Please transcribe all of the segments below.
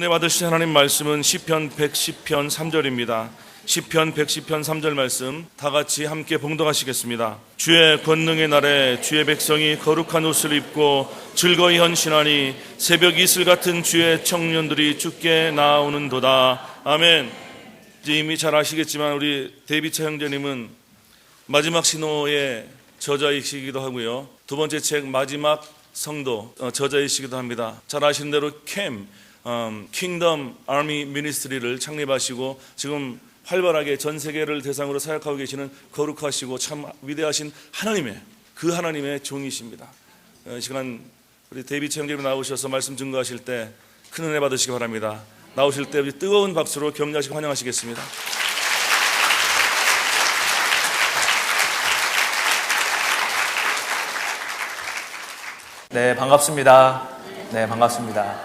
은혜 받으실 하나님 말씀은 시편 110편 3절입니다. 시편 110편 3절 말씀 다 같이 함께 봉독하시겠습니다. 주의 권능의 날에 주의 백성이 거룩한 옷을 입고 즐거이 헌신하니 새벽 이슬 같은 주의 청년들이 주께 나오는도다. 아멘. 이제 이미 잘 아시겠지만 우리 데이비차 형제님은 마지막 신호의 저자이시기도 하고요, 두 번째 책 마지막 성도 저자이시기도 합니다. 잘 아시는 대로 킹덤 아미 미니스트리를 창립하시고 지금 활발하게 전 세계를 대상으로 사역하고 계시는 거룩하시고 참 위대하신 하나님의 종이십니다. 이 시간 우리 데이비차 형제님 나오셔서 말씀 증거하실 때 큰 은혜 받으시기 바랍니다. 나오실 때 뜨거운 박수로 격려하시고 환영하시겠습니다. 네, 반갑습니다. 네, 반갑습니다.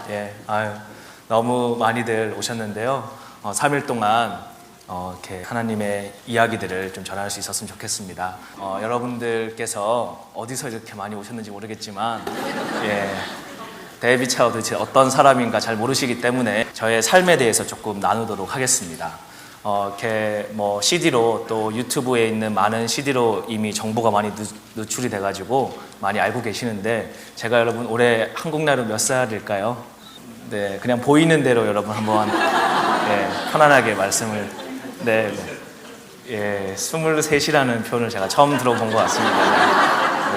너무 많이들 오셨는데요. 3일 동안 이렇게 하나님의 이야기들을 좀 전할 수 있었으면 좋겠습니다. 여러분들께서 어디서 이렇게 많이 오셨는지 모르겠지만, 데이비차가 도대체 어떤 사람인가 잘 모르시기 때문에 저의 삶에 대해서 조금 나누도록 하겠습니다. 이렇게 CD로 또 유튜브에 있는 많은 CD로 이미 정보가 많이 누출이 돼가지고 많이 알고 계시는데, 제가 여러분 올해 한국 나이로 몇 살일까요? 네, 그냥 보이는 대로 여러분 한번 편안하게 말씀을 23이라는 표현을 제가 처음 들어본 것 같습니다.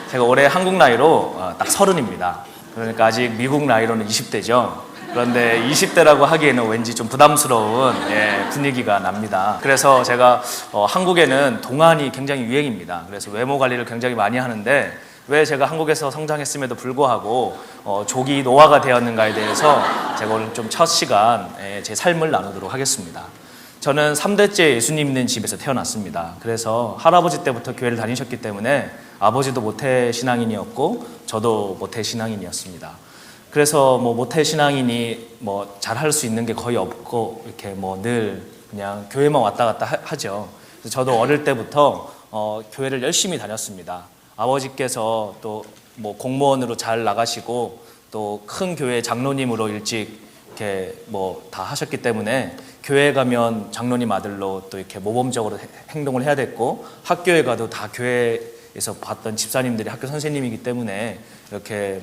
제가 올해 한국 나이로 딱 30입니다. 그러니까 아직 미국 나이로는 20대죠. 그런데 20대라고 하기에는 왠지 좀 부담스러운 분위기가 납니다. 그래서 제가 한국에는 동안이 굉장히 유행입니다. 그래서 외모 관리를 굉장히 많이 하는데, 왜 제가 한국에서 성장했음에도 불구하고 조기 노화가 되었는가에 대해서 제가 오늘 좀 첫 시간 제 삶을 나누도록 하겠습니다. 저는 3대째 예수님 있는 집에서 태어났습니다. 그래서 할아버지 때부터 교회를 다니셨기 때문에 아버지도 모태신앙인이었고 저도 모태신앙인이었습니다. 그래서 모태신앙인이 잘할 수 있는 게 거의 없고 이렇게 늘 그냥 교회만 왔다 갔다 하죠. 그래서 저도 어릴 때부터 교회를 열심히 다녔습니다. 아버지께서 또 공무원으로 잘 나가시고 또 큰 교회 장로님으로 일찍 이렇게 다 하셨기 때문에 교회 가면 장로님 아들로 또 이렇게 모범적으로 행동을 해야 됐고, 학교에 가도 다 교회에서 봤던 집사님들이 학교 선생님이기 때문에 이렇게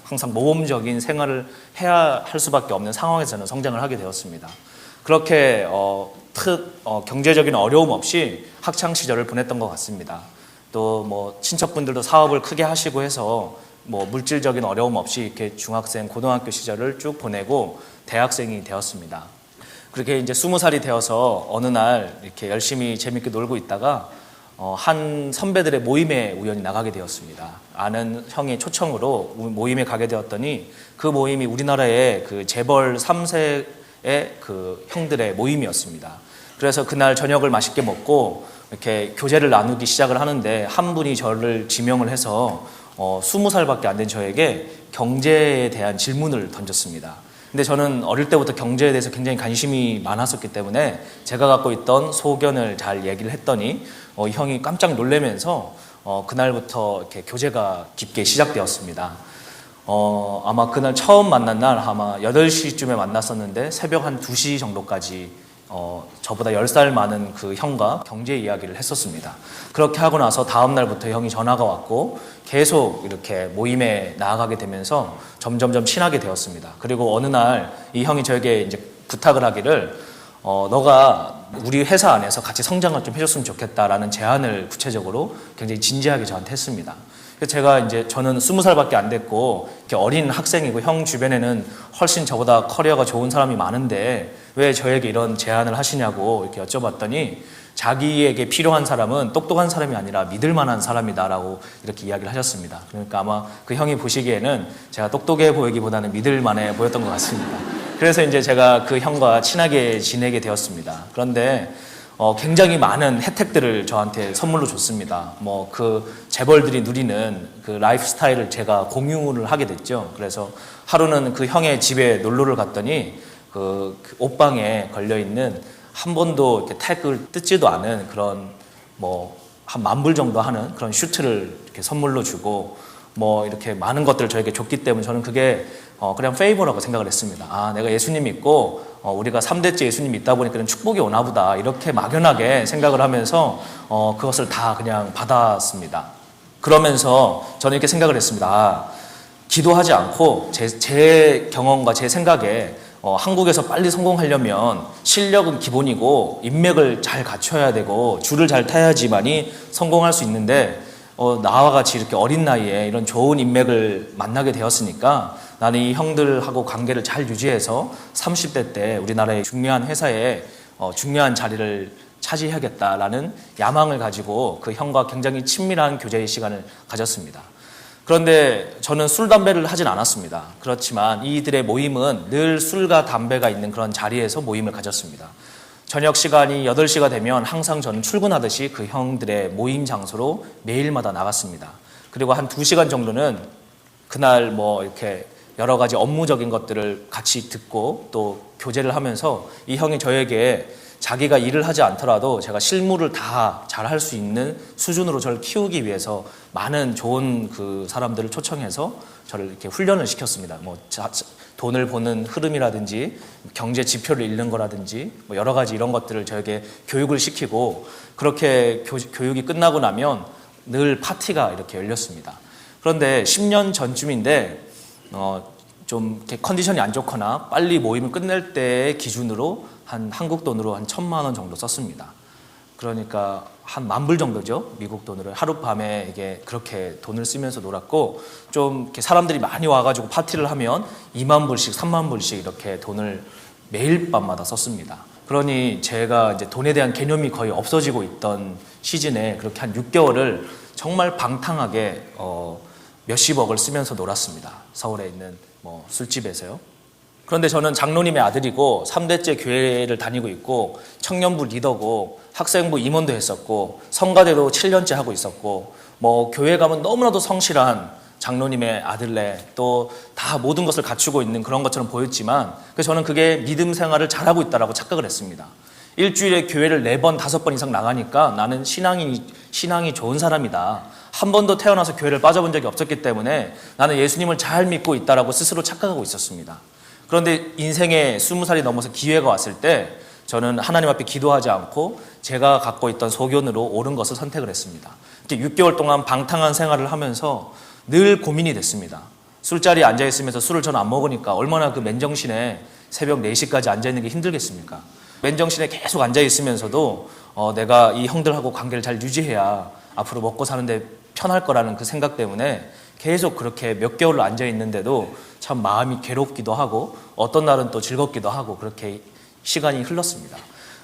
항상 모범적인 생활을 해야 할 수밖에 없는 상황에서 저는 성장을 하게 되었습니다. 그렇게 경제적인 어려움 없이 학창 시절을 보냈던 것 같습니다. 또 친척분들도 사업을 크게 하시고 해서 물질적인 어려움 없이 이렇게 중학생, 고등학교 시절을 쭉 보내고 대학생이 되었습니다. 그렇게 이제 20살이 되어서 어느 날 이렇게 열심히 재밌게 놀고 있다가 한 선배들의 모임에 우연히 나가게 되었습니다. 아는 형의 초청으로 모임에 가게 되었더니, 그 모임이 우리나라의 그 재벌 3세의 그 형들의 모임이었습니다. 그래서 그날 저녁을 맛있게 먹고 이렇게 교제를 나누기 시작을 하는데, 한 분이 저를 지명을 해서 20살밖에 안 된 저에게 경제에 대한 질문을 던졌습니다. 근데 저는 어릴 때부터 경제에 대해서 굉장히 관심이 많았었기 때문에 제가 갖고 있던 소견을 잘 얘기를 했더니 형이 깜짝 놀라면서 그날부터 이렇게 교제가 깊게 시작되었습니다. 아마 그날 처음 만난 날 아마 8시쯤에 만났었는데 새벽 한 2시 정도까지 저보다 10살 많은 그 형과 경제 이야기를 했었습니다. 그렇게 하고 나서 다음 날부터 형이 전화가 왔고 계속 이렇게 모임에 나아가게 되면서 점점점 친하게 되었습니다. 그리고 어느 날 이 형이 저에게 이제 부탁을 하기를 너가 우리 회사 안에서 같이 성장을 좀 해줬으면 좋겠다라는 제안을 구체적으로 굉장히 진지하게 저한테 했습니다. 제가 저는 20살밖에 안 됐고 이렇게 어린 학생이고, 형 주변에는 훨씬 저보다 커리어가 좋은 사람이 많은데 왜 저에게 이런 제안을 하시냐고 이렇게 여쭤봤더니, 자기에게 필요한 사람은 똑똑한 사람이 아니라 믿을 만한 사람이다라고 이렇게 이야기를 하셨습니다. 그러니까 아마 그 형이 보시기에는 제가 똑똑해 보이기보다는 믿을 만해 보였던 것 같습니다. 그래서 제가 그 형과 친하게 지내게 되었습니다. 그런데 굉장히 많은 혜택들을 저한테 선물로 줬습니다. 그 재벌들이 누리는 그 라이프 스타일을 제가 공유를 하게 됐죠. 그래서 하루는 그 형의 집에 놀러를 갔더니 그 옷방에 걸려있는 한 번도 이렇게 태그를 뜯지도 않은 그런 한 $10,000 정도 하는 그런 슈트를 이렇게 선물로 주고, 뭐 이렇게 많은 것들을 저에게 줬기 때문에 저는 그게 그냥 페이버라고 생각을 했습니다. 아, 내가 예수님 믿고 우리가 3대째 예수님 믿다 보니까 그런 축복이 오나 보다 이렇게 막연하게 생각을 하면서 그것을 다 그냥 받았습니다. 그러면서 저는 이렇게 생각을 했습니다. 아, 기도하지 않고 제 경험과 제 생각에 한국에서 빨리 성공하려면 실력은 기본이고 인맥을 잘 갖춰야 되고 줄을 잘 타야지만이 성공할 수 있는데 나와 같이 이렇게 어린 나이에 이런 좋은 인맥을 만나게 되었으니까 나는 이 형들하고 관계를 잘 유지해서 30대 때 우리나라의 중요한 회사에 중요한 자리를 차지해야겠다라는 야망을 가지고 그 형과 굉장히 친밀한 교제의 시간을 가졌습니다. 그런데 저는 술, 담배를 하진 않았습니다. 그렇지만 이들의 모임은 늘 술과 담배가 있는 그런 자리에서 모임을 가졌습니다. 저녁 시간이 8시가 되면 항상 저는 출근하듯이 그 형들의 모임 장소로 매일마다 나갔습니다. 그리고 한 2시간 정도는 그날 뭐 이렇게 여러 가지 업무적인 것들을 같이 듣고 또 교제를 하면서 이 형이 저에게 자기가 일을 하지 않더라도 제가 실무를 다 잘할 수 있는 수준으로 저를 키우기 위해서 많은 좋은 그 사람들을 초청해서 저를 이렇게 훈련을 시켰습니다. 뭐 돈을 버는 흐름이라든지 경제 지표를 읽는 거라든지 뭐 여러 가지 이런 것들을 저에게 교육을 시키고 그렇게 교육이 끝나고 나면 늘 파티가 이렇게 열렸습니다. 그런데 10년 전쯤인데 좀 이렇게 컨디션이 안 좋거나 빨리 모임을 끝낼 때 기준으로 한국 돈으로 한 1,000만 원 정도 썼습니다. 그러니까 한 10,000불 정도죠. 미국 돈으로 하룻밤에 이게 그렇게 돈을 쓰면서 놀았고 좀 이렇게 사람들이 많이 와가지고 파티를 하면 20,000불씩 30,000불씩 이렇게 돈을 매일 밤마다 썼습니다. 그러니 제가 이제 돈에 대한 개념이 거의 없어지고 있던 시즌에 그렇게 한 6개월을 정말 방탕하게 몇십억을 쓰면서 놀았습니다. 서울에 있는 뭐 술집에서요. 그런데 저는 장로님의 아들이고 3대째 교회를 다니고 있고 청년부 리더고 학생부 임원도 했었고 성가대도 7년째 하고 있었고 뭐 교회 가면 너무나도 성실한 장로님의 아들내 또 다 모든 것을 갖추고 있는 그런 것처럼 보였지만 그래서 저는 그게 믿음 생활을 잘하고 있다고 착각을 했습니다. 일주일에 교회를 4번, 5번 이상 나가니까 나는 신앙이 좋은 사람이다. 한 번도 태어나서 교회를 빠져본 적이 없었기 때문에 나는 예수님을 잘 믿고 있다라고 스스로 착각하고 있었습니다. 그런데 인생에 20살이 넘어서 기회가 왔을 때 저는 하나님 앞에 기도하지 않고 제가 갖고 있던 소견으로 옳은 것을 선택을 했습니다. 이렇게 6개월 동안 방탕한 생활을 하면서 늘 고민이 됐습니다. 술자리에 앉아있으면서 술을 저는 안 먹으니까 얼마나 그 맨정신에 새벽 4시까지 앉아있는 게 힘들겠습니까? 맨정신에 계속 앉아있으면서도 내가 이 형들하고 관계를 잘 유지해야 앞으로 먹고 사는데 편할 거라는 그 생각 때문에 계속 그렇게 몇 개월을 앉아있는데도 참 마음이 괴롭기도 하고 어떤 날은 또 즐겁기도 하고 그렇게 시간이 흘렀습니다.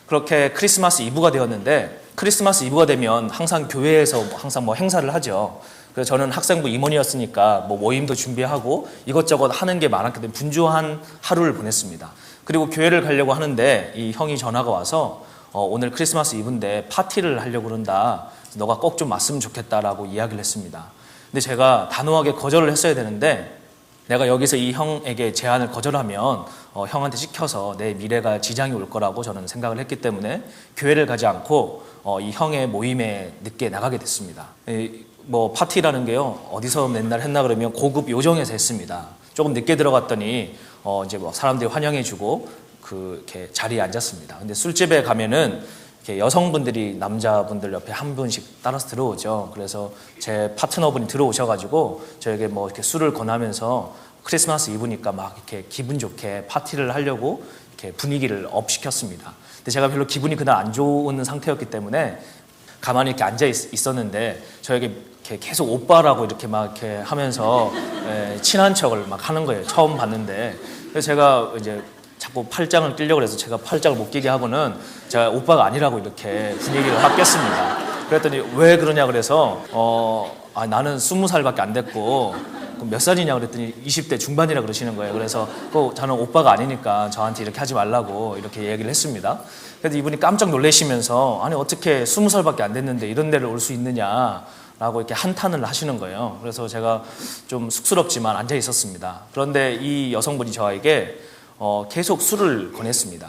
그렇게 크리스마스 이브가 되었는데 크리스마스 이브가 되면 항상 교회에서 항상 뭐 행사를 하죠. 그래서 저는 학생부 임원이었으니까 뭐 모임도 준비하고 이것저것 하는 게 많았기 때문에 분주한 하루를 보냈습니다. 그리고 교회를 가려고 하는데 이 형이 전화가 와서 오늘 크리스마스 이브인데 파티를 하려고 그런다. 너가 꼭 좀 왔으면 좋겠다라고 이야기를 했습니다. 근데 제가 단호하게 거절을 했어야 되는데 내가 여기서 이 형에게 제안을 거절하면 형한테 시켜서 내 미래가 지장이 올 거라고 저는 생각을 했기 때문에 교회를 가지 않고 이 형의 모임에 늦게 나가게 됐습니다. 뭐 파티라는 게요 어디서 맨날 했나 그러면 고급 요정에서 했습니다. 조금 늦게 들어갔더니 이제 뭐 사람들이 환영해주고 이렇게 자리에 앉았습니다. 근데 술집에 가면은 이렇게 여성분들이 남자분들 옆에 한 분씩 따라서 들어오죠. 그래서 제 파트너분이 들어오셔가지고 저에게 뭐 이렇게 술을 권하면서 크리스마스 이브니까 막 이렇게 기분 좋게 파티를 하려고 이렇게 분위기를 업 시켰습니다. 근데 제가 별로 기분이 그날 안 좋은 상태였기 때문에 가만히 이렇게 앉아 있었는데 저에게 이렇게 계속 오빠라고 이렇게 막 이렇게 하면서 친한 척을 막 하는 거예요. 처음 봤는데. 그래서 제가 이제 자꾸 팔짱을 끼려고 해서 제가 팔짱을 못 끼게 하고는 제가 오빠가 아니라고 이렇게 분위기를 확 깼습니다. 그랬더니 왜 그러냐 그래서 나는 20살밖에 안 됐고 그럼 몇 살이냐 그랬더니 20대 중반이라 그러시는 거예요. 그래서 저는 오빠가 아니니까 저한테 이렇게 하지 말라고 이렇게 얘기를 했습니다. 그래서 이분이 깜짝 놀라시면서 아니 어떻게 20살밖에 안 됐는데 이런 데를 올 수 있느냐 라고 이렇게 한탄을 하시는 거예요. 그래서 제가 좀 쑥스럽지만 앉아 있었습니다. 그런데 이 여성분이 저에게 계속 술을 권했습니다.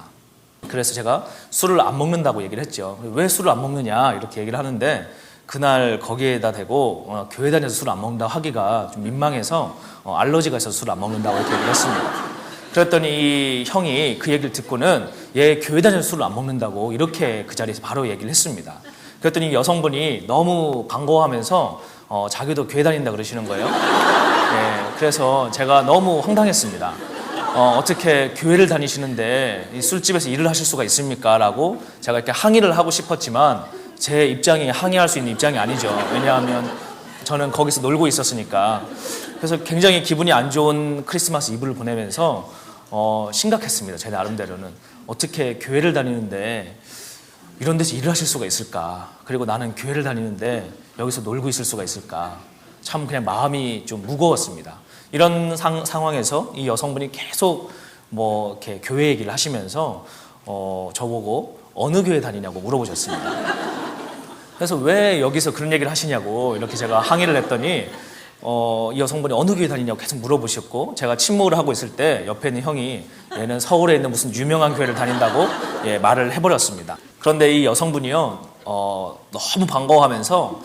그래서 제가 술을 안 먹는다고 얘기를 했죠. 왜 술을 안 먹느냐 이렇게 얘기를 하는데 그날 거기에다 대고 교회 다녀서 술 안 먹는다 하기가 좀 민망해서 알러지가 있어서 술 안 먹는다고 이렇게 얘기를 했습니다. 그랬더니 이 형이 그 얘기를 듣고는 얘 교회 다녀서 술을 안 먹는다고 이렇게 그 자리에서 바로 얘기를 했습니다. 그랬더니 여성분이 너무 반가워하면서 자기도 교회 다닌다 그러시는 거예요. 네, 그래서 제가 너무 황당했습니다. 어떻게 교회를 다니시는데 이 술집에서 일을 하실 수가 있습니까? 라고 제가 이렇게 항의를 하고 싶었지만 제 입장이 항의할 수 있는 입장이 아니죠. 왜냐하면 저는 거기서 놀고 있었으니까. 그래서 굉장히 기분이 안 좋은 크리스마스 이브를 보내면서 심각했습니다. 제 나름대로는. 어떻게 교회를 다니는데 이런 데서 일을 하실 수가 있을까? 그리고 나는 교회를 다니는데 여기서 놀고 있을 수가 있을까? 참 그냥 마음이 좀 무거웠습니다. 이런 상황에서 이 여성분이 계속 뭐 이렇게 교회 얘기를 하시면서 저보고 어느 교회 다니냐고 물어보셨습니다. 그래서 왜 여기서 그런 얘기를 하시냐고 이렇게 제가 항의를 했더니 이 여성분이 어느 교회 다니냐고 계속 물어보셨고, 제가 침묵을 하고 있을 때 옆에 있는 형이 얘는 서울에 있는 무슨 유명한 교회를 다닌다고 말을 해버렸습니다. 그런데 이 여성분이요 너무 반가워하면서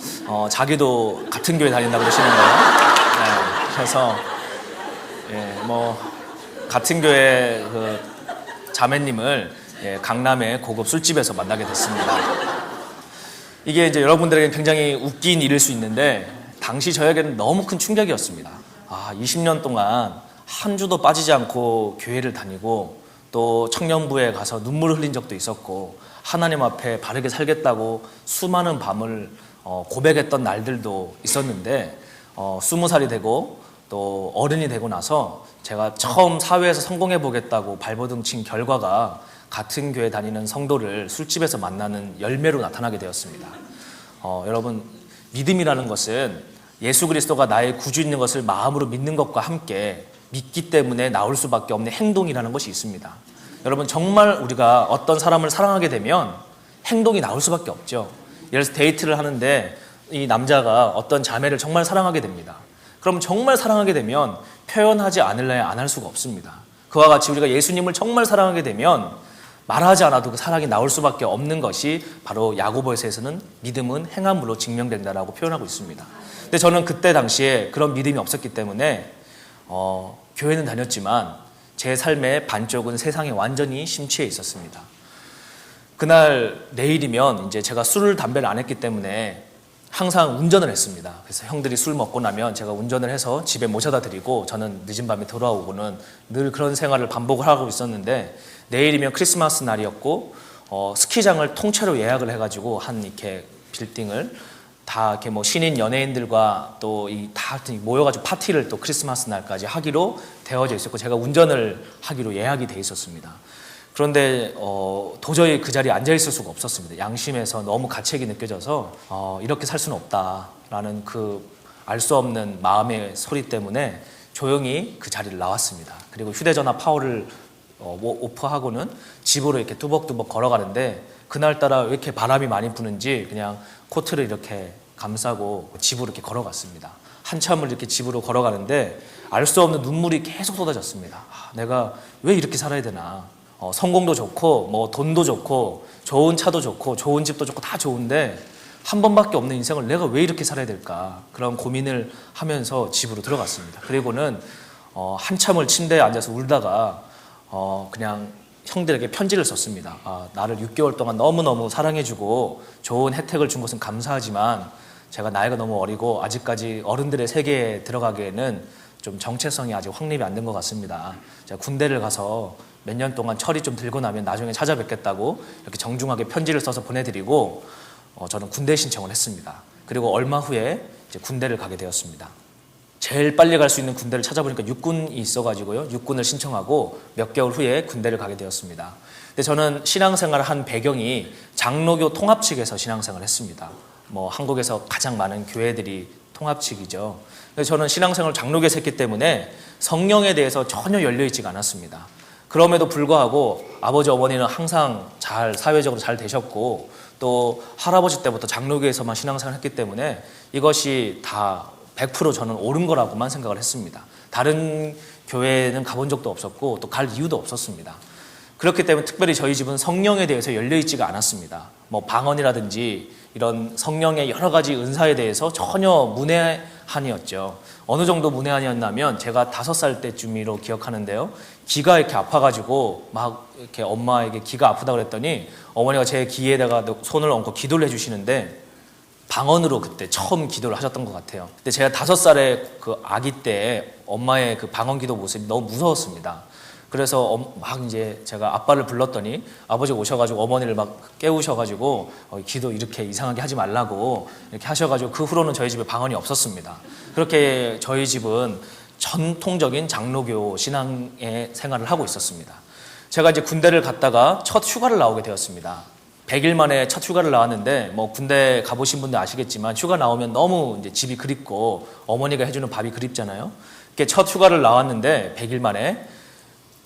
자기도 같은 교회 다닌다고 그러시는 거예요. 네, 그래서 뭐 같은 교회 그 자매님을 강남의 고급 술집에서 만나게 됐습니다. 이게 이제 여러분들에게는 굉장히 웃긴 일일 수 있는데 당시 저에게는 너무 큰 충격이었습니다. 20년 동안 한 주도 빠지지 않고 교회를 다니고 또 청년부에 가서 눈물을 흘린 적도 있었고 하나님 앞에 바르게 살겠다고 수많은 밤을 고백했던 날들도 있었는데 20살이 되고 또 어른이 되고 나서 제가 처음 사회에서 성공해 보겠다고 발버둥 친 결과가 같은 교회 다니는 성도를 술집에서 만나는 열매로 나타나게 되었습니다. 여러분, 믿음이라는 것은 예수 그리스도가 나의 구주인 것을 마음으로 믿는 것과 함께 믿기 때문에 나올 수밖에 없는 행동이라는 것이 있습니다. 여러분, 정말 우리가 어떤 사람을 사랑하게 되면 행동이 나올 수밖에 없죠. 예를 들어서 데이트를 하는데 이 남자가 어떤 자매를 정말 사랑하게 됩니다. 그럼 정말 사랑하게 되면 표현하지 않을래야 안 할 수가 없습니다. 그와 같이 우리가 예수님을 정말 사랑하게 되면 말하지 않아도 그 사랑이 나올 수밖에 없는 것이 바로 야고보서에서는 믿음은 행함으로 증명된다라고 표현하고 있습니다. 근데 저는 그때 당시에 그런 믿음이 없었기 때문에 교회는 다녔지만 제 삶의 반쪽은 세상에 완전히 심취해 있었습니다. 그날 내일이면 이제 제가 술을 담배를 안 했기 때문에 항상 운전을 했습니다. 그래서 형들이 술 먹고 나면 제가 운전을 해서 집에 모셔다 드리고 저는 늦은 밤에 돌아오고는 늘 그런 생활을 반복을 하고 있었는데 내일이면 크리스마스 날이었고 스키장을 통째로 예약을 해가지고 한 이렇게 빌딩을 다 이렇게 뭐 신인 연예인들과 또 이 다 모여가지고 파티를 또 크리스마스 날까지 하기로 되어져 있었고 제가 운전을 하기로 예약이 돼 있었습니다. 그런데 도저히 그 자리에 앉아 있을 수가 없었습니다. 양심에서 너무 가책이 느껴져서 이렇게 살 수는 없다라는 그 알 수 없는 마음의 소리 때문에 조용히 그 자리를 나왔습니다. 그리고 휴대전화 파워를 오프하고는 집으로 이렇게 뚜벅뚜벅 걸어가는데 그날따라 왜 이렇게 바람이 많이 부는지 그냥 코트를 이렇게 감싸고 집으로 이렇게 걸어갔습니다. 한참을 이렇게 집으로 걸어가는데 알 수 없는 눈물이 계속 쏟아졌습니다. 내가 왜 이렇게 살아야 되나? 성공도 좋고 뭐 돈도 좋고 좋은 차도 좋고 좋은 집도 좋고 다 좋은데 한 번밖에 없는 인생을 내가 왜 이렇게 살아야 될까? 그런 고민을 하면서 집으로 들어갔습니다. 그리고는 한참을 침대에 앉아서 울다가 그냥 형들에게 편지를 썼습니다. 나를 6개월 동안 너무너무 사랑해주고 좋은 혜택을 준 것은 감사하지만 제가 나이가 너무 어리고 아직까지 어른들의 세계에 들어가기에는 좀 정체성이 아직 확립이 안 된 것 같습니다. 제가 군대를 가서 몇 년 동안 철이 좀 들고 나면 나중에 찾아뵙겠다고 이렇게 정중하게 편지를 써서 보내드리고 저는 군대 신청을 했습니다. 그리고 얼마 후에 이제 군대를 가게 되었습니다. 제일 빨리 갈 수 있는 군대를 찾아보니까 육군이 있어가지고요. 육군을 신청하고 몇 개월 후에 군대를 가게 되었습니다. 근데 저는 신앙생활을 한 배경이 장로교 통합 측에서 신앙생활을 했습니다. 뭐 한국에서 가장 많은 교회들이 통합 측이죠. 근데 저는 신앙생활을 장로교에서 했기 때문에 성령에 대해서 전혀 열려있지가 않았습니다. 그럼에도 불구하고 아버지 어머니는 항상 사회적으로 잘 되셨고 또 할아버지 때부터 장로교에서만 신앙생활을 했기 때문에 이것이 다 100% 저는 옳은 거라고만 생각을 했습니다. 다른 교회는 가본 적도 없었고 또 갈 이유도 없었습니다. 그렇기 때문에 특별히 저희 집은 성령에 대해서 열려있지가 않았습니다. 뭐 방언이라든지 이런 성령의 여러 가지 은사에 대해서 전혀 문외한이었죠. 어느 정도 문외한이었냐면 제가 5살 때쯤으로 기억하는데요. 귀가 이렇게 아파가지고 막 이렇게 엄마에게 귀가 아프다 그랬더니 어머니가 제 귀에다가 손을 얹고 기도를 해주시는데 방언으로 그때 처음 기도를 하셨던 것 같아요. 근데 제가 5살의 그 아기 때 엄마의 그 방언 기도 모습이 너무 무서웠습니다. 그래서 막 이제 제가 아빠를 불렀더니 아버지가 오셔가지고 어머니를 막 깨우셔가지고 기도 이렇게 이상하게 하지 말라고 이렇게 하셔가지고 그 후로는 저희 집에 방언이 없었습니다. 그렇게 저희 집은 전통적인 장로교 신앙의 생활을 하고 있었습니다. 제가 이제 군대를 갔다가 첫 휴가를 나오게 되었습니다. 100일 만에 첫 휴가를 나왔는데 뭐 군대 가보신 분들 아시겠지만 휴가 나오면 너무 이제 집이 그립고 어머니가 해주는 밥이 그립잖아요. 첫 휴가를 나왔는데 100일 만에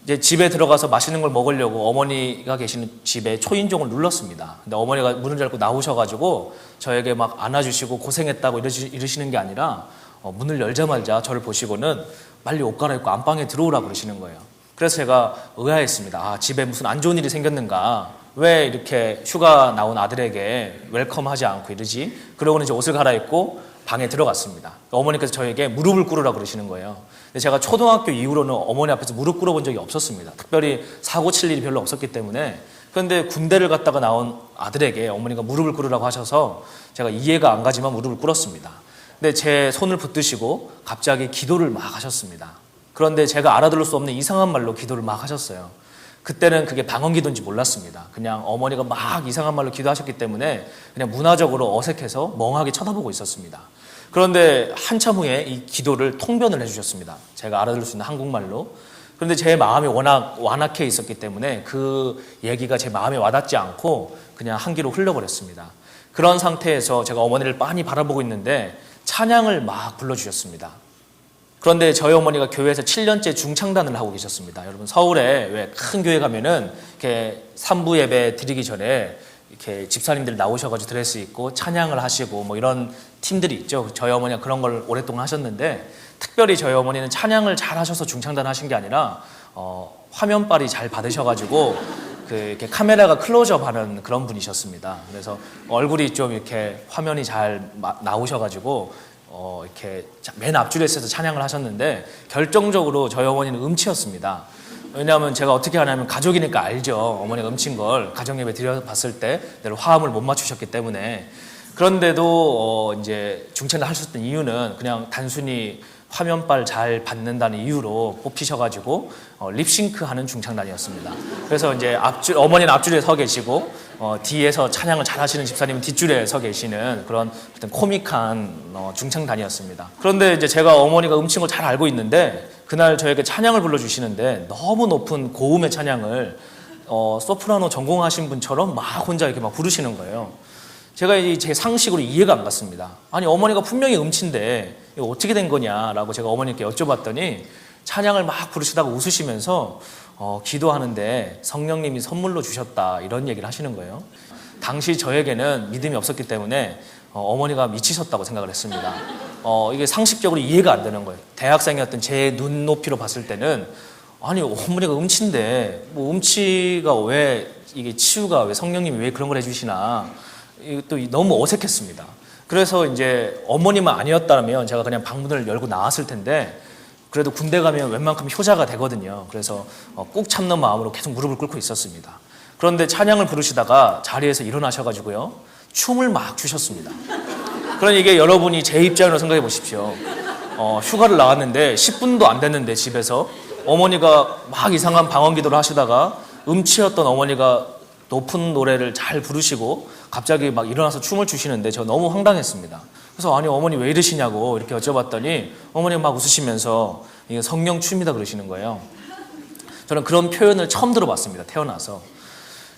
이제 집에 들어가서 맛있는 걸 먹으려고 어머니가 계시는 집에 초인종을 눌렀습니다. 근데 어머니가 문을 열고 나오셔가지고 저에게 막 안아주시고 고생했다고 이러시는 게 아니라 문을 열자마자 저를 보시고는 빨리 옷 갈아입고 안방에 들어오라고 그러시는 거예요. 그래서 제가 의아했습니다. 아, 집에 무슨 안 좋은 일이 생겼는가? 왜 이렇게 휴가 나온 아들에게 웰컴하지 않고 이러지? 그러고는 이제 옷을 갈아입고 방에 들어갔습니다. 어머니께서 저에게 무릎을 꿇으라고 그러시는 거예요. 근데 제가 초등학교 이후로는 어머니 앞에서 무릎 꿇어본 적이 없었습니다. 특별히 사고 칠 일이 별로 없었기 때문에. 그런데 군대를 갔다가 나온 아들에게 어머니가 무릎을 꿇으라고 하셔서 제가 이해가 안 가지만 무릎을 꿇었습니다. 근데 제 손을 붙드시고 갑자기 기도를 막 하셨습니다. 그런데 제가 알아들을 수 없는 이상한 말로 기도를 막 하셨어요. 그때는 그게 방언 기도인지 몰랐습니다. 그냥 어머니가 막 이상한 말로 기도하셨기 때문에 그냥 문화적으로 어색해서 멍하게 쳐다보고 있었습니다. 그런데 한참 후에 이 기도를 통변을 해주셨습니다. 제가 알아들을 수 있는 한국말로. 그런데 제 마음이 워낙 완악해 있었기 때문에 그 얘기가 제 마음에 와닿지 않고 그냥 한 귀로 흘러버렸습니다. 그런 상태에서 제가 어머니를 빤히 바라보고 있는데 찬양을 막 불러주셨습니다. 그런데 저희 어머니가 교회에서 7년째 중창단을 하고 계셨습니다. 여러분 서울에 왜 큰 교회 가면은 이렇게 3부 예배 드리기 전에 이렇게 집사님들 나오셔가지고 드레스 입고 찬양을 하시고 뭐 이런 팀들이 있죠. 저희 어머니가 그런 걸 오랫동안 하셨는데 특별히 저희 어머니는 찬양을 잘 하셔서 중창단 하신 게 아니라 화면빨이 잘 받으셔가지고 이렇게 카메라가 클로즈업하는 그런 분이셨습니다. 그래서 얼굴이 좀 이렇게 화면이 잘 나오셔가지고 이렇게 맨 앞줄에 서서 찬양을 하셨는데 결정적으로 저희 어머니는 음치였습니다. 왜냐하면 제가 어떻게 하냐면 가족이니까 알죠. 어머니가 음치인 걸 가정예배 드려봤을 때 늘 화음을 못 맞추셨기 때문에. 그런데도 이제 중창단 하셨던 이유는 그냥 단순히 화면빨 잘 받는다는 이유로 뽑히셔가지고 립싱크하는 중창단이었습니다. 그래서 이제 어머니는 앞줄에 서 계시고 뒤에서 찬양을 잘하시는 집사님은 뒷줄에 서 계시는 그런 어떤 코믹한 중창단이었습니다. 그런데 이제 제가 어머니가 음치인 걸 잘 알고 있는데 그날 저에게 찬양을 불러주시는데 너무 높은 고음의 찬양을 소프라노 전공하신 분처럼 막 혼자 이렇게 막 부르시는 거예요. 제가 제 상식으로 이해가 안 갔습니다. 아니 어머니가 분명히 음치인데 이거 어떻게 된 거냐라고 제가 어머니께 여쭤봤더니 찬양을 막 부르시다가 웃으시면서 기도하는데 성령님이 선물로 주셨다 이런 얘기를 하시는 거예요. 당시 저에게는 믿음이 없었기 때문에 어머니가 미치셨다고 생각을 했습니다. 이게 상식적으로 이해가 안 되는 거예요. 대학생이었던 제 눈높이로 봤을 때는 아니 어머니가 음치인데 뭐 음치가 왜 이게 치유가 왜 성령님이 왜 그런 걸 해주시나 또 너무 어색했습니다. 그래서 이제 어머니만 아니었다면 제가 그냥 방문을 열고 나왔을 텐데 그래도 군대 가면 웬만큼 효자가 되거든요. 그래서 꾹 참는 마음으로 계속 무릎을 꿇고 있었습니다. 그런데 찬양을 부르시다가 자리에서 일어나셔가지고요 춤을 막 추셨습니다. 그러니 이게 여러분이 제 입장으로 생각해 보십시오. 휴가를 나왔는데 10분도 안 됐는데 집에서 어머니가 막 이상한 방언 기도를 하시다가 음치였던 어머니가 높은 노래를 잘 부르시고 갑자기 막 일어나서 춤을 추시는데 저 너무 황당했습니다. 그래서 아니 어머니 왜 이러시냐고 이렇게 여쭤봤더니 어머니가 막 웃으시면서 이게 성령 춤이다 그러시는 거예요. 저는 그런 표현을 처음 들어봤습니다. 태어나서.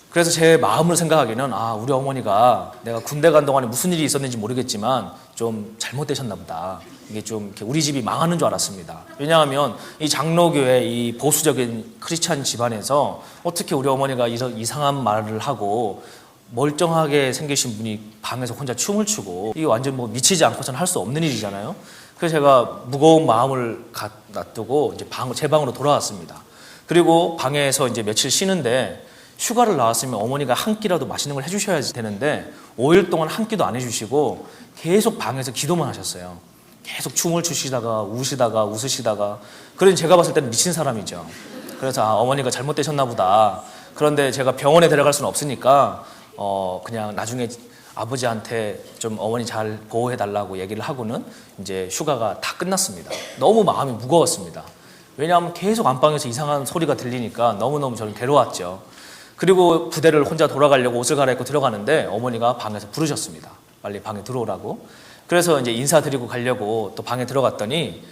그래서 제 마음으로 생각하기는 우리 어머니가 내가 군대 간 동안에 무슨 일이 있었는지 모르겠지만 좀 잘못되셨나 보다. 이게 좀 이렇게 우리 집이 망하는 줄 알았습니다. 왜냐하면 이 장로교회 이 보수적인 크리스찬 집안에서 어떻게 우리 어머니가 이런 이상한 말을 하고 멀쩡하게 생기신 분이 방에서 혼자 춤을 추고 이게 완전 뭐 미치지 않고서는 할 수 없는 일이잖아요. 그래서 제가 무거운 마음을 놔두고 이제 제 방으로 돌아왔습니다. 그리고 방에서 이제 며칠 쉬는데 휴가를 나왔으면 어머니가 한 끼라도 맛있는 걸 해주셔야 되는데 5일 동안 한 끼도 안 해주시고 계속 방에서 기도만 하셨어요. 계속 춤을 추시다가 우시다가 웃으시다가. 그래서 제가 봤을 때는 미친 사람이죠. 그래서 어머니가 잘못되셨나 보다. 그런데 제가 병원에 데려갈 수는 없으니까 그냥 나중에 아버지한테 좀 어머니 잘 보호해 달라고 얘기를 하고는 이제 휴가가 다 끝났습니다. 너무 마음이 무거웠습니다. 왜냐하면 계속 안방에서 이상한 소리가 들리니까 너무너무 저는 괴로웠죠. 그리고 부대를 혼자 돌아가려고 옷을 갈아입고 들어가는데 어머니가 방에서 부르셨습니다. 빨리 방에 들어오라고. 그래서 이제 인사드리고 가려고 또 방에 들어갔더니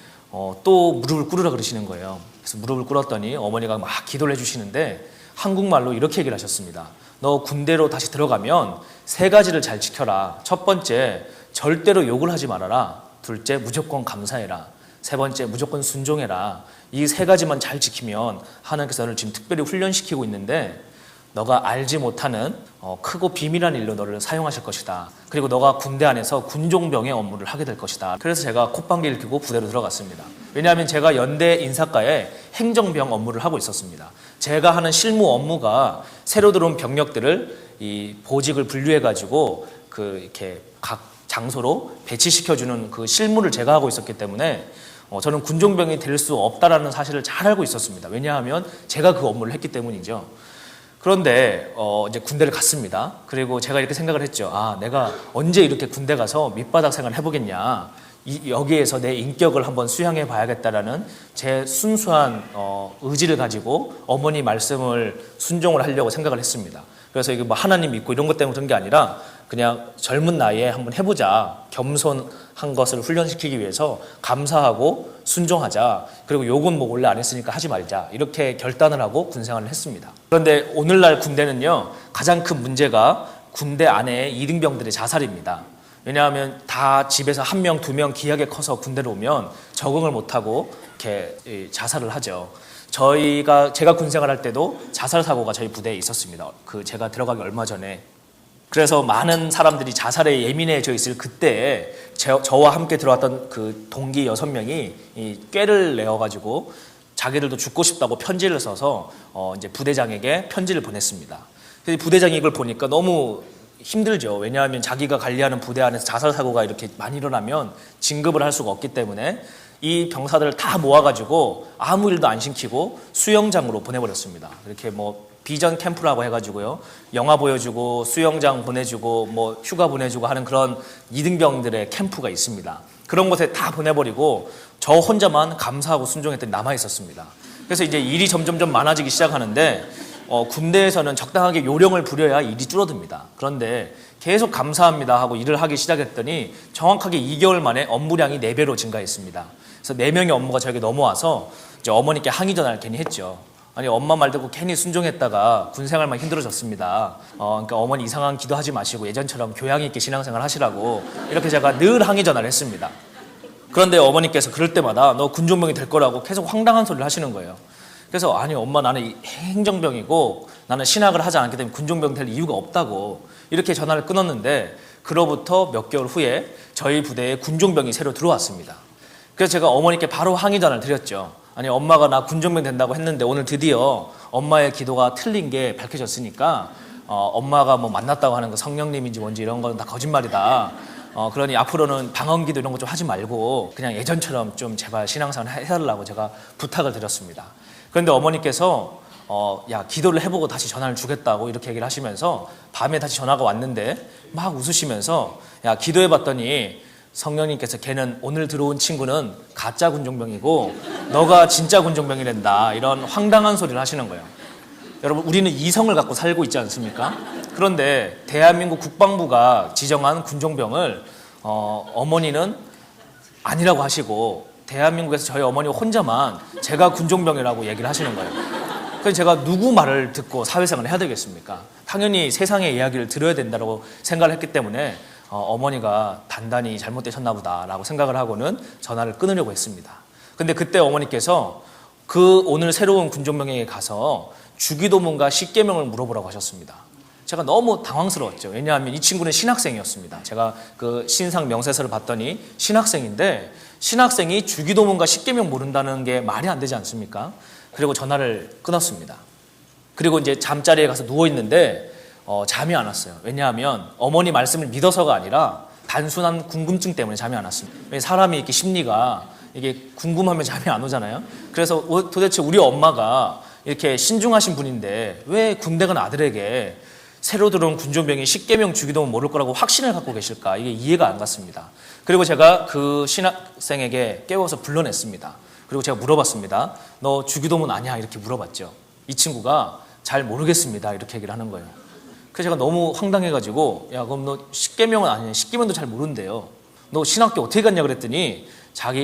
또 무릎을 꿇으라 그러시는 거예요. 그래서 무릎을 꿇었더니 어머니가 막 기도를 해주시는데 한국말로 이렇게 얘기를 하셨습니다. 너 군대로 다시 들어가면 3가지를 잘 지켜라. 첫 번째, 절대로 욕을 하지 말아라. 둘째, 무조건 감사해라. 세 번째, 무조건 순종해라. 이 3가지만 잘 지키면 하나님께서 너를 지금 특별히 훈련시키고 있는데 너가 알지 못하는 크고 비밀한 일로 너를 사용하실 것이다. 그리고 너가 군대 안에서 군종병의 업무를 하게 될 것이다. 그래서 제가 콧방귀를 뀌고 부대로 들어갔습니다. 왜냐하면 제가 연대 인사과에 행정병 업무를 하고 있었습니다. 제가 하는 실무 업무가 새로 들어온 병력들을 이 보직을 분류해가지고 이렇게 각 장소로 배치시켜주는 그 실무를 제가 하고 있었기 때문에 저는 군종병이 될 수 없다라는 사실을 잘 알고 있었습니다. 왜냐하면 제가 그 업무를 했기 때문이죠. 그런데 이제 군대를 갔습니다. 그리고 제가 이렇게 생각을 했죠. 내가 언제 이렇게 군대 가서 밑바닥 생활을 해보겠냐. 여기에서 내 인격을 한번 수양해 봐야겠다라는 제 순수한 의지를 가지고 어머니 말씀을 순종을 하려고 생각을 했습니다. 그래서 이게 뭐 하나님 믿고 이런 것 때문에 그런 게 아니라 그냥 젊은 나이에 한번 해보자. 겸손한 것을 훈련시키기 위해서 감사하고 순종하자. 그리고 욕은 뭐 원래 안 했으니까 하지 말자. 이렇게 결단을 하고 군생활을 했습니다. 그런데 오늘날 군대는요, 가장 큰 문제가 군대 안에 이등병들의 자살입니다. 왜냐하면 다 집에서 1명, 2명 기하게 커서 군대로 오면 적응을 못하고 이렇게 자살을 하죠. 제가 군생활 할 때도 자살 사고가 저희 부대에 있었습니다. 제가 들어가기 얼마 전에. 그래서 많은 사람들이 자살에 예민해져 있을 그때 저와 함께 들어왔던 그 동기 6명이 이 꾀를 내어가지고 자기들도 죽고 싶다고 편지를 써서 이제 부대장에게 편지를 보냈습니다. 근데 부대장이 이걸 보니까 너무 힘들죠. 왜냐하면 자기가 관리하는 부대 안에서 자살 사고가 이렇게 많이 일어나면 진급을 할 수가 없기 때문에 이 병사들을 다 모아가지고 아무 일도 안 시키고 수영장으로 보내버렸습니다. 이렇게 뭐 비전 캠프라고 해가지고요, 영화 보여주고 수영장 보내주고 뭐 휴가 보내주고 하는 그런 이등병들의 캠프가 있습니다. 그런 곳에 다 보내버리고 저 혼자만 감사하고 순종했더니 남아 있었습니다. 그래서 이제 일이 점점점 많아지기 시작하는데 군대에서는 적당하게 요령을 부려야 일이 줄어듭니다. 그런데 계속 감사합니다 하고 일을 하기 시작했더니 정확하게 2개월 만에 업무량이 4배로 증가했습니다. 그래서 4명의 업무가 저에게 넘어와서 이제 어머니께 항의 전화를 괜히 했죠. 아니, 엄마 말 듣고 괜히 순종했다가 군생활만 힘들어졌습니다. 그러니까 어머니 이상한 기도하지 마시고 예전처럼 교양 있게 신앙생활 하시라고 이렇게 제가 늘 항의 전화를 했습니다. 그런데 어머니께서 그럴 때마다 너 군종병이 될 거라고 계속 황당한 소리를 하시는 거예요. 그래서 아니 엄마, 나는 행정병이고 나는 신학을 하지 않기 때문에 군종병 될 이유가 없다고 이렇게 전화를 끊었는데, 그로부터 몇 개월 후에 저희 부대에 군종병이 새로 들어왔습니다. 그래서 제가 어머니께 바로 항의 전화를 드렸죠. 아니, 엄마가 나 군종병 된다고 했는데 오늘 드디어 엄마의 기도가 틀린 게 밝혀졌으니까 엄마가 뭐 만났다고 하는 거 성령님인지 뭔지 이런 건 다 거짓말이다. 그러니 앞으로는 방언기도 이런 거 좀 하지 말고 그냥 예전처럼 좀 제발 신앙생활 해달라고 제가 부탁을 드렸습니다. 그런데 어머니께서 야, 기도를 해보고 다시 전화를 주겠다고 이렇게 얘기를 하시면서 밤에 다시 전화가 왔는데 막 웃으시면서 야, 기도해봤더니 성령님께서 걔는 오늘 들어온 친구는 가짜 군종병이고 너가 진짜 군종병이란다, 이런 황당한 소리를 하시는 거예요. 여러분, 우리는 이성을 갖고 살고 있지 않습니까? 그런데 대한민국 국방부가 지정한 군종병을 어머니는 아니라고 하시고 대한민국에서 저희 어머니 혼자만 제가 군종병이라고 얘기를 하시는 거예요. 그래서 제가 누구 말을 듣고 사회생활을 해야 되겠습니까? 당연히 세상의 이야기를 들어야 된다고 생각을 했기 때문에 어머니가 단단히 잘못되셨나 보다라고 생각을 하고는 전화를 끊으려고 했습니다. 근데 그때 어머니께서 오늘 새로운 군종병에게 가서 주기도문과 십계명을 물어보라고 하셨습니다. 제가 너무 당황스러웠죠. 왜냐하면 이 친구는 신학생이었습니다. 제가 그 신상 명세서를 봤더니 신학생인데 신학생이 주기도문과 십계명 모른다는 게 말이 안 되지 않습니까? 그리고 전화를 끊었습니다. 그리고 이제 잠자리에 가서 누워 있는데 잠이 안 왔어요. 왜냐하면 어머니 말씀을 믿어서가 아니라 단순한 궁금증 때문에 잠이 안 왔습니다. 사람이 이렇게 심리가 이게 궁금하면 잠이 안 오잖아요. 그래서 도대체 우리 엄마가 이렇게 신중하신 분인데 왜 군대 간 아들에게 새로 들어온 군종병이 십계명 주기도문 모를 거라고 확신을 갖고 계실까? 이게 이해가 안 갔습니다. 그리고 제가 그 신학생에게 깨워서 불러냈습니다. 그리고 제가 물어봤습니다. 너 주기도문 아냐? 이렇게 물어봤죠. 이 친구가 잘 모르겠습니다. 이렇게 얘기를 하는 거예요. 그래서 제가 너무 황당해가지고 야 그럼 너 십계명은 아니냐? 십계명도 잘 모른대요. 너 신학교 어떻게 갔냐 그랬더니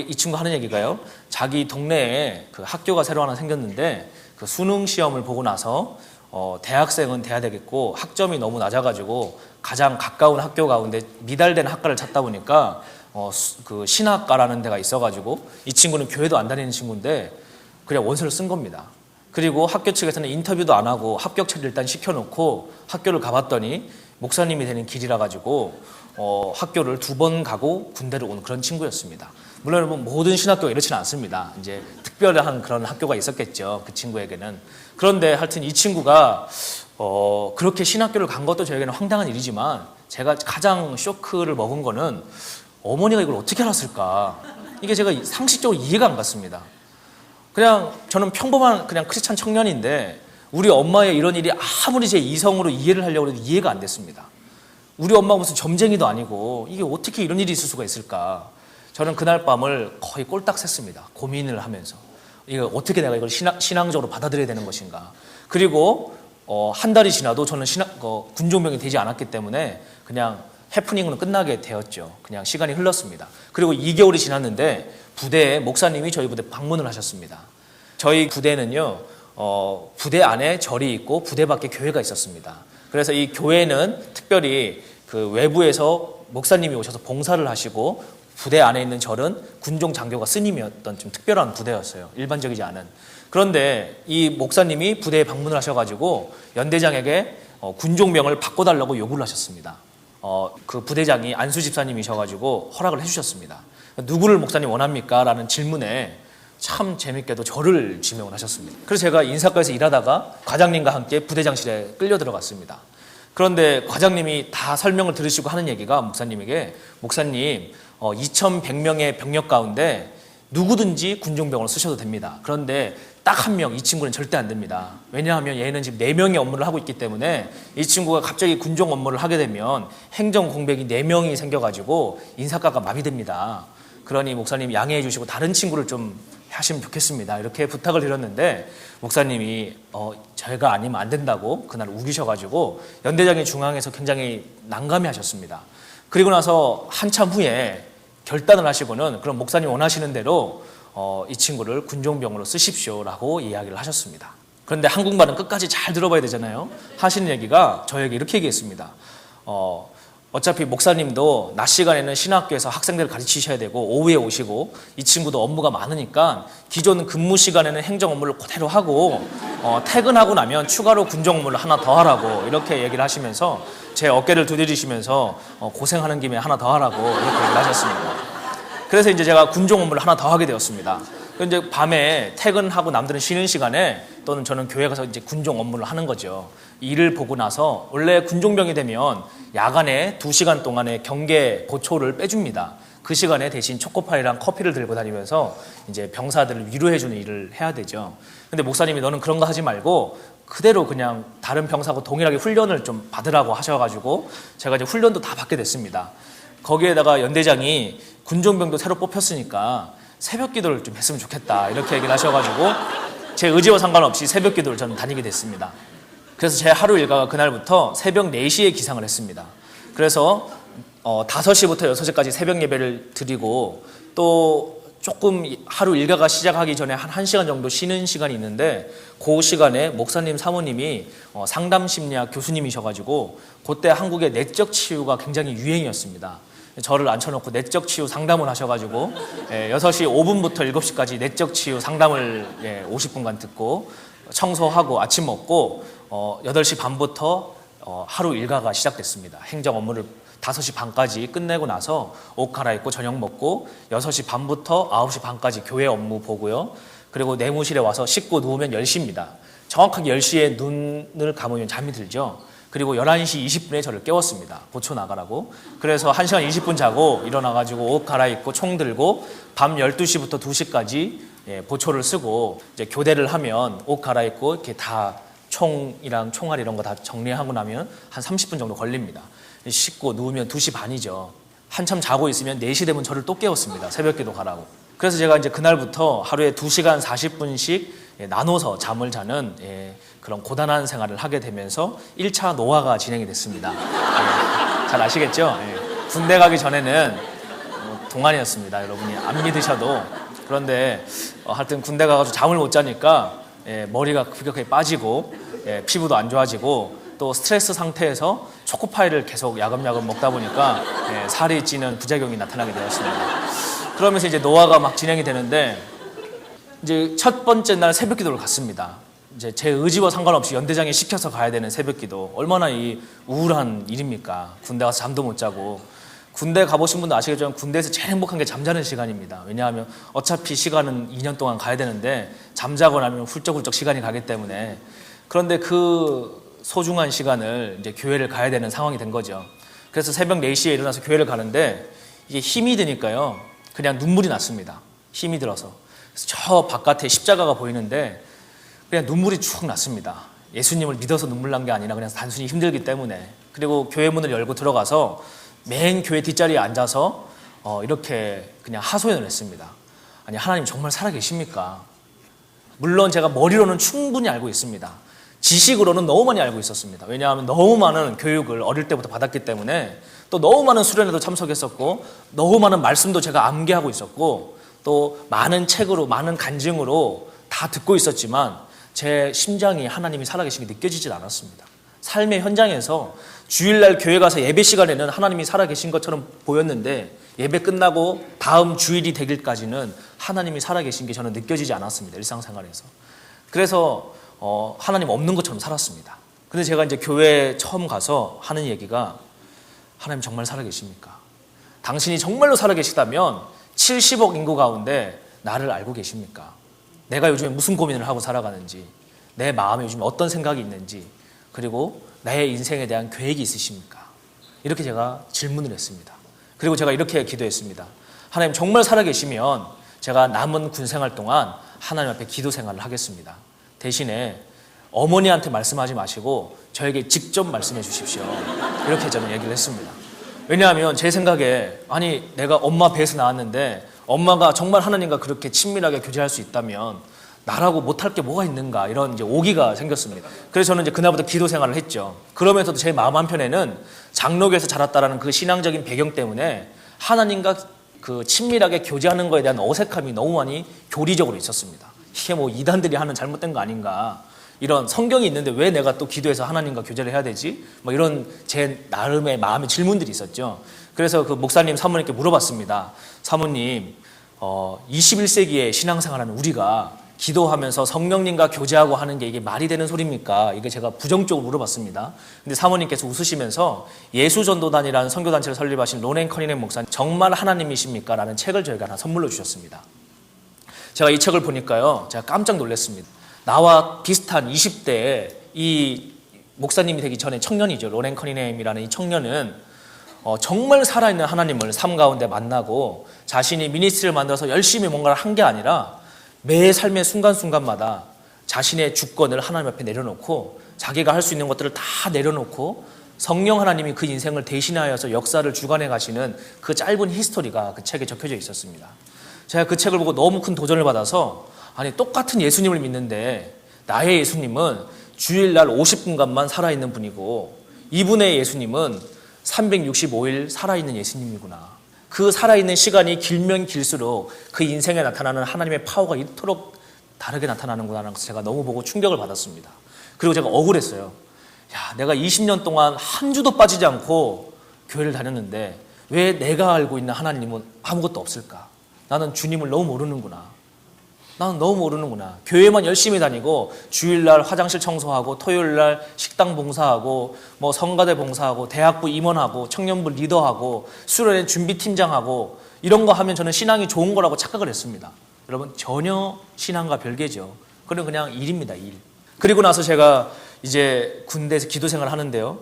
이 친구 하는 얘기가요. 자기 동네에 그 학교가 새로 하나 생겼는데 그 수능 시험을 보고 나서 대학생은 돼야 되겠고 학점이 너무 낮아가지고 가장 가까운 학교 가운데 미달된 학과를 찾다 보니까 그 신학과라는 데가 있어가지고 이 친구는 교회도 안 다니는 친구인데 그냥 원서를 쓴 겁니다. 그리고 학교 측에서는 인터뷰도 안 하고 합격처를 일단 시켜놓고 학교를 가봤더니 목사님이 되는 길이라 가지고 학교를 2번 가고 군대를 온 그런 친구였습니다. 물론 모든 신학교가 이렇지는 않습니다. 이제 특별한 그런 학교가 있었겠죠. 그 친구에게는. 그런데 하여튼 이 친구가 그렇게 신학교를 간 것도 저에게는 황당한 일이지만 제가 가장 쇼크를 먹은 거는 어머니가 이걸 어떻게 알았을까. 이게 제가 상식적으로 이해가 안 갔습니다. 그냥 저는 평범한 그냥 크리스찬 청년인데 우리 엄마의 이런 일이 아무리 제 이성으로 이해를 하려고 해도 이해가 안 됐습니다. 우리 엄마가 무슨 점쟁이도 아니고 이게 어떻게 이런 일이 있을 수가 있을까. 저는 그날 밤을 거의 꼴딱 샜습니다. 고민을 하면서 이거 어떻게 내가 이걸 신앙적으로 받아들여야 되는 것인가. 그리고 한 달이 지나도 저는 군종병이 되지 않았기 때문에 그냥 해프닝으로 끝나게 되었죠. 그냥 시간이 흘렀습니다. 그리고 2개월이 지났는데 부대에 목사님이 저희 부대 방문을 하셨습니다. 저희 부대는요 부대 안에 절이 있고 부대 밖에 교회가 있었습니다. 그래서 이 교회는 특별히 그 외부에서 목사님이 오셔서 봉사를 하시고 부대 안에 있는 절은 군종 장교가 스님이었던 좀 특별한 부대였어요. 일반적이지 않은. 그런데 이 목사님이 부대에 방문을 하셔가지고 연대장에게 군종명을 바꿔달라고 요구를 하셨습니다. 그 부대장이 안수 집사님이셔가지고 허락을 해주셨습니다. 누구를 목사님 원합니까? 라는 질문에 참 재밌게도 저를 지명을 하셨습니다. 그래서 제가 인사과에서 일하다가 과장님과 함께 부대장실에 끌려 들어갔습니다. 그런데 과장님이 다 설명을 들으시고 하는 얘기가 목사님에게 목사님 2,100명의 병력 가운데 누구든지 군종병을 쓰셔도 됩니다. 그런데 딱 한 명, 이 친구는 절대 안 됩니다. 왜냐하면 얘는 지금 4명의 업무를 하고 있기 때문에 이 친구가 갑자기 군종 업무를 하게 되면 행정 공백이 4명이 생겨가지고 인사과가 마비됩니다. 그러니 목사님 양해해 주시고 다른 친구를 좀 하시면 좋겠습니다. 이렇게 부탁을 드렸는데 목사님이 저희가 아니면 안 된다고 그날 우기셔가지고 연대장의 중앙에서 굉장히 난감해 하셨습니다. 그리고 나서 한참 후에 결단을 하시고는 그럼 목사님 원하시는 대로 이 친구를 군종병으로 쓰십시오라고 이야기를 하셨습니다. 그런데 한국말은 끝까지 잘 들어봐야 되잖아요. 하시는 얘기가 저에게 이렇게 얘기했습니다. 어차피 목사님도 낮 시간에는 신학교에서 학생들을 가르치셔야 되고 오후에 오시고 이 친구도 업무가 많으니까 기존 근무 시간에는 행정 업무를 그대로 하고 퇴근하고 나면 추가로 군종 업무를 하나 더 하라고 이렇게 얘기를 하시면서 제 어깨를 두드리시면서 고생하는 김에 하나 더 하라고 이렇게 얘기를 하셨습니다. 그래서 이제 제가 군종 업무를 하나 더 하게 되었습니다. 이제 밤에 퇴근하고 남들은 쉬는 시간에 또는 저는 교회 가서 이제 군종 업무를 하는 거죠. 일을 보고 나서 원래 군종병이 되면 야간에 2시간 동안의 경계 보초를 빼줍니다. 그 시간에 대신 초코파이랑 커피를 들고 다니면서 이제 병사들을 위로해주는 일을 해야 되죠. 근데 목사님이 너는 그런 거 하지 말고 그대로 그냥 다른 병사하고 동일하게 훈련을 좀 받으라고 하셔가지고 제가 이제 훈련도 다 받게 됐습니다. 거기에다가 연대장이 군종병도 새로 뽑혔으니까 새벽 기도를 좀 했으면 좋겠다 이렇게 얘기를 하셔가지고 제 의지와 상관없이 새벽 기도를 저는 다니게 됐습니다. 그래서 제 하루 일과가 그날부터 새벽 4시에 기상을 했습니다. 그래서 5시부터 6시까지 새벽 예배를 드리고 또 조금 하루 일과가 시작하기 전에 한 1시간 정도 쉬는 시간이 있는데 그 시간에 목사님 사모님이 상담심리학 교수님이셔가지고 그때 한국의 내적 치유가 굉장히 유행이었습니다. 저를 앉혀놓고 내적 치유 상담을 하셔가지고 6시 5분부터 7시까지 내적 치유 상담을 50분간 듣고 청소하고 아침 먹고 8시 반부터 하루 일과가 시작됐습니다. 행정 업무를 5시 반까지 끝내고 나서 옷 갈아입고 저녁 먹고 6시 반부터 9시 반까지 교회 업무 보고요. 그리고 내무실에 와서 씻고 누우면 10시입니다. 정확하게 10시에 눈을 감으면 잠이 들죠. 그리고 11시 20분에 저를 깨웠습니다. 보초 나가라고. 그래서 1시간 20분 자고 일어나가지고 옷 갈아입고 총 들고 밤 12시부터 2시까지 보초를 쓰고 이제 교대를 하면 옷 갈아입고 이렇게 다 총이랑 총알 이런 거 다 정리하고 나면 한 30분 정도 걸립니다. 씻고 누우면 2시 반이죠. 한참 자고 있으면 4시 되면 저를 또 깨웠습니다. 새벽기도 가라고. 그래서 제가 이제 그날부터 하루에 2시간 40분씩 나눠서 잠을 자는 그런 고단한 생활을 하게 되면서 1차 노화가 진행이 됐습니다. 잘 아시겠죠? 군대 가기 전에는 동안이었습니다. 여러분이 안 믿으셔도. 그런데 하여튼 군대 가가지고 잠을 못 자니까 머리가 급격하게 빠지고 피부도 안 좋아지고 또 스트레스 상태에서 초코파이를 계속 야금야금 먹다 보니까 살이 찌는 부작용이 나타나게 되었습니다. 그러면서 이제 노화가 막 진행이 되는데 이제 첫 번째 날 새벽기도를 갔습니다. 이제 제 의지와 상관없이 연대장에 시켜서 가야 되는 새벽기도. 얼마나 이 우울한 일입니까? 군대 가서 잠도 못 자고. 군대 가보신 분도 아시겠지만 군대에서 제일 행복한 게 잠자는 시간입니다. 왜냐하면 어차피 시간은 2년 동안 가야 되는데 잠자고 나면 훌쩍훌쩍 시간이 가기 때문에. 그런데 그 소중한 시간을 이제 교회를 가야 되는 상황이 된 거죠. 그래서 새벽 4시에 일어나서 교회를 가는데 이게 힘이 드니까요. 그냥 눈물이 났습니다. 힘이 들어서. 그래서 저 바깥에 십자가가 보이는데 그냥 눈물이 쭉 났습니다. 예수님을 믿어서 눈물 난 게 아니라 그냥 단순히 힘들기 때문에. 그리고 교회 문을 열고 들어가서 맨 교회 뒷자리에 앉아서 이렇게 그냥 하소연을 했습니다. 아니, 하나님 정말 살아계십니까? 물론 제가 머리로는 충분히 알고 있습니다. 지식으로는 너무 많이 알고 있었습니다. 왜냐하면 너무 많은 교육을 어릴 때부터 받았기 때문에 또 너무 많은 수련회도 참석했었고 너무 많은 말씀도 제가 암기하고 있었고 또 많은 책으로 많은 간증으로 다 듣고 있었지만 제 심장이 하나님이 살아계신 게 느껴지질 않았습니다. 삶의 현장에서 주일날 교회 가서 예배 시간에는 하나님이 살아계신 것처럼 보였는데 예배 끝나고 다음 주일이 되길까지는 하나님이 살아계신 게 저는 느껴지지 않았습니다. 일상생활에서. 그래서 하나님 없는 것처럼 살았습니다. 근데 제가 이제 교회에 처음 가서 하는 얘기가 하나님 정말 살아계십니까? 당신이 정말로 살아계시다면 70억 인구 가운데 나를 알고 계십니까? 내가 요즘에 무슨 고민을 하고 살아가는지, 내 마음에 요즘 어떤 생각이 있는지, 그리고 나의 인생에 대한 계획이 있으십니까? 이렇게 제가 질문을 했습니다. 그리고 제가 이렇게 기도했습니다. 하나님 정말 살아계시면 제가 남은 군 생활 동안 하나님 앞에 기도 생활을 하겠습니다. 대신에 어머니한테 말씀하지 마시고 저에게 직접 말씀해 주십시오. 이렇게 저는 얘기를 했습니다. 왜냐하면 제 생각에 아니 내가 엄마 배에서 나왔는데 엄마가 정말 하나님과 그렇게 친밀하게 교제할 수 있다면 나라고 못할 게 뭐가 있는가 이런 이제 오기가 생겼습니다. 그래서 저는 이제 그날부터 기도 생활을 했죠. 그러면서도 제 마음 한편에는 장로교에서 자랐다라는 그 신앙적인 배경 때문에 하나님과 그 친밀하게 교제하는 거에 대한 어색함이 너무 많이 교리적으로 있었습니다. 이게 뭐 이단들이 하는 잘못된 거 아닌가? 이런 성경이 있는데 왜 내가 또 기도해서 하나님과 교제를 해야 되지? 뭐 이런 제 나름의 마음의 질문들이 있었죠. 그래서 그 목사님 사모님께 물어봤습니다. 사모님, 21세기에 신앙생활하는 우리가 기도하면서 성령님과 교제하고 하는 게 이게 말이 되는 소리입니까? 이게 제가 부정적으로 물어봤습니다. 근데 사모님께서 웃으시면서 예수전도단이라는 선교단체를 설립하신 로넨 커니넨 목사님 정말 하나님이십니까? 라는 책을 저희가 하나 선물로 주셨습니다. 제가 이 책을 보니까요, 제가 깜짝 놀랐습니다. 나와 비슷한 20대에 이 목사님이 되기 전에 청년이죠. 로넨 커니넨이라는 이 청년은 정말 살아있는 하나님을 삶 가운데 만나고 자신이 미니스트리를 만들어서 열심히 뭔가를 한 게 아니라 매 삶의 순간순간마다 자신의 주권을 하나님 앞에 내려놓고 자기가 할 수 있는 것들을 다 내려놓고 성령 하나님이 그 인생을 대신하여서 역사를 주관해 가시는 그 짧은 히스토리가 그 책에 적혀져 있었습니다. 제가 그 책을 보고 너무 큰 도전을 받아서 아니 똑같은 예수님을 믿는데 나의 예수님은 주일날 50분간만 살아있는 분이고 이분의 예수님은 365일 살아있는 예수님이구나. 그 살아있는 시간이 길면 길수록 그 인생에 나타나는 하나님의 파워가 이토록 다르게 나타나는구나 해서 제가 너무 보고 충격을 받았습니다. 그리고 제가 억울했어요. 야, 내가 20년 동안 한 주도 빠지지 않고 교회를 다녔는데 왜 내가 알고 있는 하나님은 아무것도 없을까? 나는 주님을 너무 모르는구나. 나는 너무 모르는구나. 교회만 열심히 다니고 주일날 화장실 청소하고 토요일날 식당 봉사하고 뭐 성가대 봉사하고 대학부 임원하고 청년부 리더하고 수련회 준비팀장하고 이런 거 하면 저는 신앙이 좋은 거라고 착각을 했습니다. 여러분 전혀 신앙과 별개죠. 그건 그냥 일입니다. 일. 그리고 나서 제가 이제 군대에서 기도 생활을 하는데요.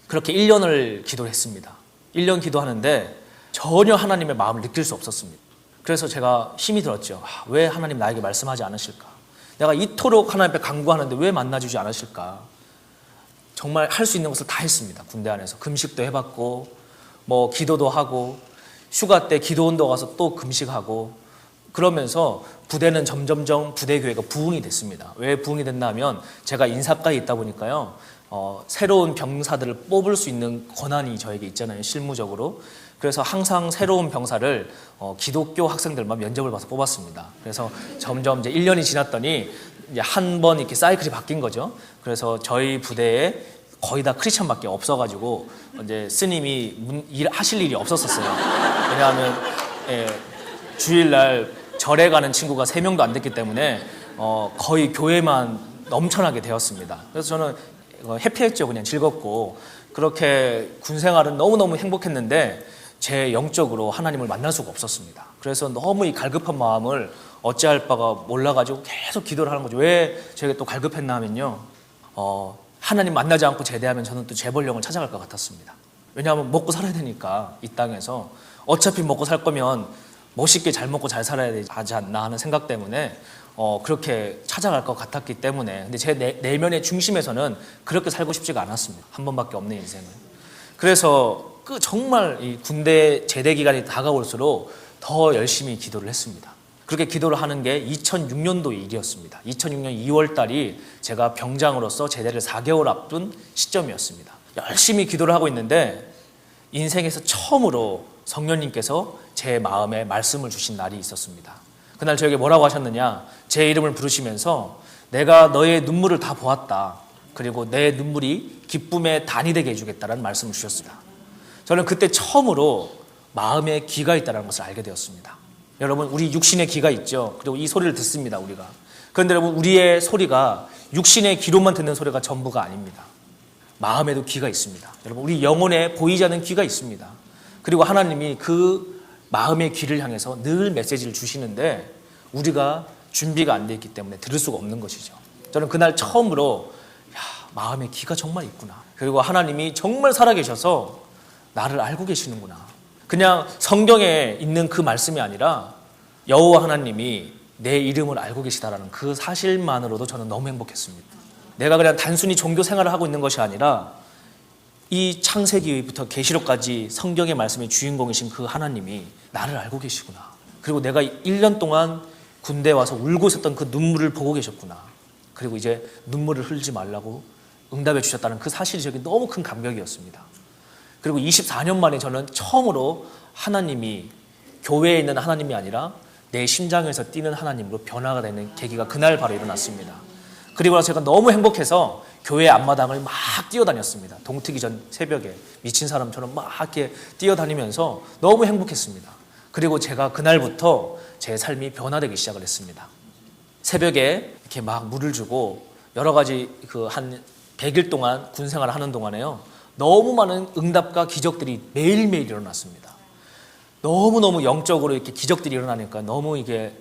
그렇게 1년을 기도를 했습니다. 1년 기도하는데 전혀 하나님의 마음을 느낄 수 없었습니다. 그래서 제가 힘이 들었죠. 왜 하나님 나에게 말씀하지 않으실까? 내가 이토록 하나님 앞에 간구하는데 왜 만나주지 않으실까? 정말 할 수 있는 것을 다 했습니다. 군대 안에서 금식도 해봤고 뭐 기도도 하고 휴가 때 기도원도 가서 또 금식하고 그러면서 부대는 점점점 부대교회가 부흥이 됐습니다. 왜 부흥이 됐나 하면 제가 인사과에 있다 보니까요. 새로운 병사들을 뽑을 수 있는 권한이 저에게 있잖아요. 실무적으로. 그래서 항상 새로운 병사를 기독교 학생들만 면접을 봐서 뽑았습니다. 그래서 점점 이제 1년이 지났더니 이제 한 번 이렇게 사이클이 바뀐 거죠. 그래서 저희 부대에 거의 다 크리스천밖에 없어가지고 이제 스님이 하실 일이 없었어요. 왜냐하면 주일날 절에 가는 친구가 3명도 안 됐기 때문에 거의 교회만 넘쳐나게 되었습니다. 그래서 저는 해피했죠. 그냥 즐겁고 그렇게 군 생활은 너무너무 행복했는데 제 영적으로 하나님을 만날 수가 없었습니다. 그래서 너무 이 갈급한 마음을 어찌할 바가 몰라가지고 계속 기도를 하는 거죠. 왜 제가 또 갈급했나 하면요. 하나님 만나지 않고 제대하면 저는 또 재벌령을 찾아갈 것 같았습니다. 왜냐하면 먹고 살아야 되니까 이 땅에서 어차피 먹고 살 거면 멋있게 잘 먹고 잘 살아야 되지 않나 하는 생각 때문에 그렇게 찾아갈 것 같았기 때문에 근데 제 내면의 중심에서는 그렇게 살고 싶지가 않았습니다. 한 번밖에 없는 인생은. 그래서 정말 이 군대 제대 기간이 다가올수록 더 열심히 기도를 했습니다. 그렇게 기도를 하는 게 2006년도 일이었습니다. 2006년 2월 달이 제가 병장으로서 제대를 4개월 앞둔 시점이었습니다. 열심히 기도를 하고 있는데 인생에서 처음으로 성령님께서 제 마음에 말씀을 주신 날이 있었습니다. 그날 저에게 뭐라고 하셨느냐, 제 이름을 부르시면서 내가 너의 눈물을 다 보았다. 그리고 내 눈물이 기쁨의 단이 되게 해주겠다라는 말씀을 주셨습니다. 저는 그때 처음으로 마음에 귀가 있다는 것을 알게 되었습니다. 여러분, 우리 육신의 귀가 있죠. 그리고 이 소리를 듣습니다, 우리가. 그런데 여러분, 우리의 소리가 육신의 귀로만 듣는 소리가 전부가 아닙니다. 마음에도 귀가 있습니다. 여러분, 우리 영혼에 보이지 않는 귀가 있습니다. 그리고 하나님이 그 마음의 귀를 향해서 늘 메시지를 주시는데 우리가 준비가 안 돼 있기 때문에 들을 수가 없는 것이죠. 저는 그날 처음으로 마음의 귀가 정말 있구나. 그리고 하나님이 정말 살아계셔서 나를 알고 계시는구나. 그냥 성경에 있는 그 말씀이 아니라 여호와 하나님이 내 이름을 알고 계시다라는 그 사실만으로도 저는 너무 행복했습니다. 내가 그냥 단순히 종교 생활을 하고 있는 것이 아니라 이 창세기부터 계시록까지 성경의 말씀의 주인공이신 그 하나님이 나를 알고 계시구나. 그리고 내가 1년 동안 군대에 와서 울고 있었던 그 눈물을 보고 계셨구나. 그리고 이제 눈물을 흘리지 말라고 응답해 주셨다는 그 사실이 저에게 너무 큰 감격이었습니다. 그리고 24년 만에 저는 처음으로 하나님이 교회에 있는 하나님이 아니라 내 심장에서 뛰는 하나님으로 변화가 되는 계기가 그날 바로 일어났습니다. 그리고 나서 제가 너무 행복해서 교회 앞마당을 막 뛰어다녔습니다. 동트기 전 새벽에 미친 사람처럼 막 이렇게 뛰어다니면서 너무 행복했습니다. 그리고 제가 그날부터 제 삶이 변화되기 시작을 했습니다. 새벽에 이렇게 막 물을 주고 여러 가지 한 100일 동안 군 생활을 하는 동안에요. 너무 많은 응답과 기적들이 매일매일 일어났습니다. 너무너무 영적으로 이렇게 기적들이 일어나니까 너무 이게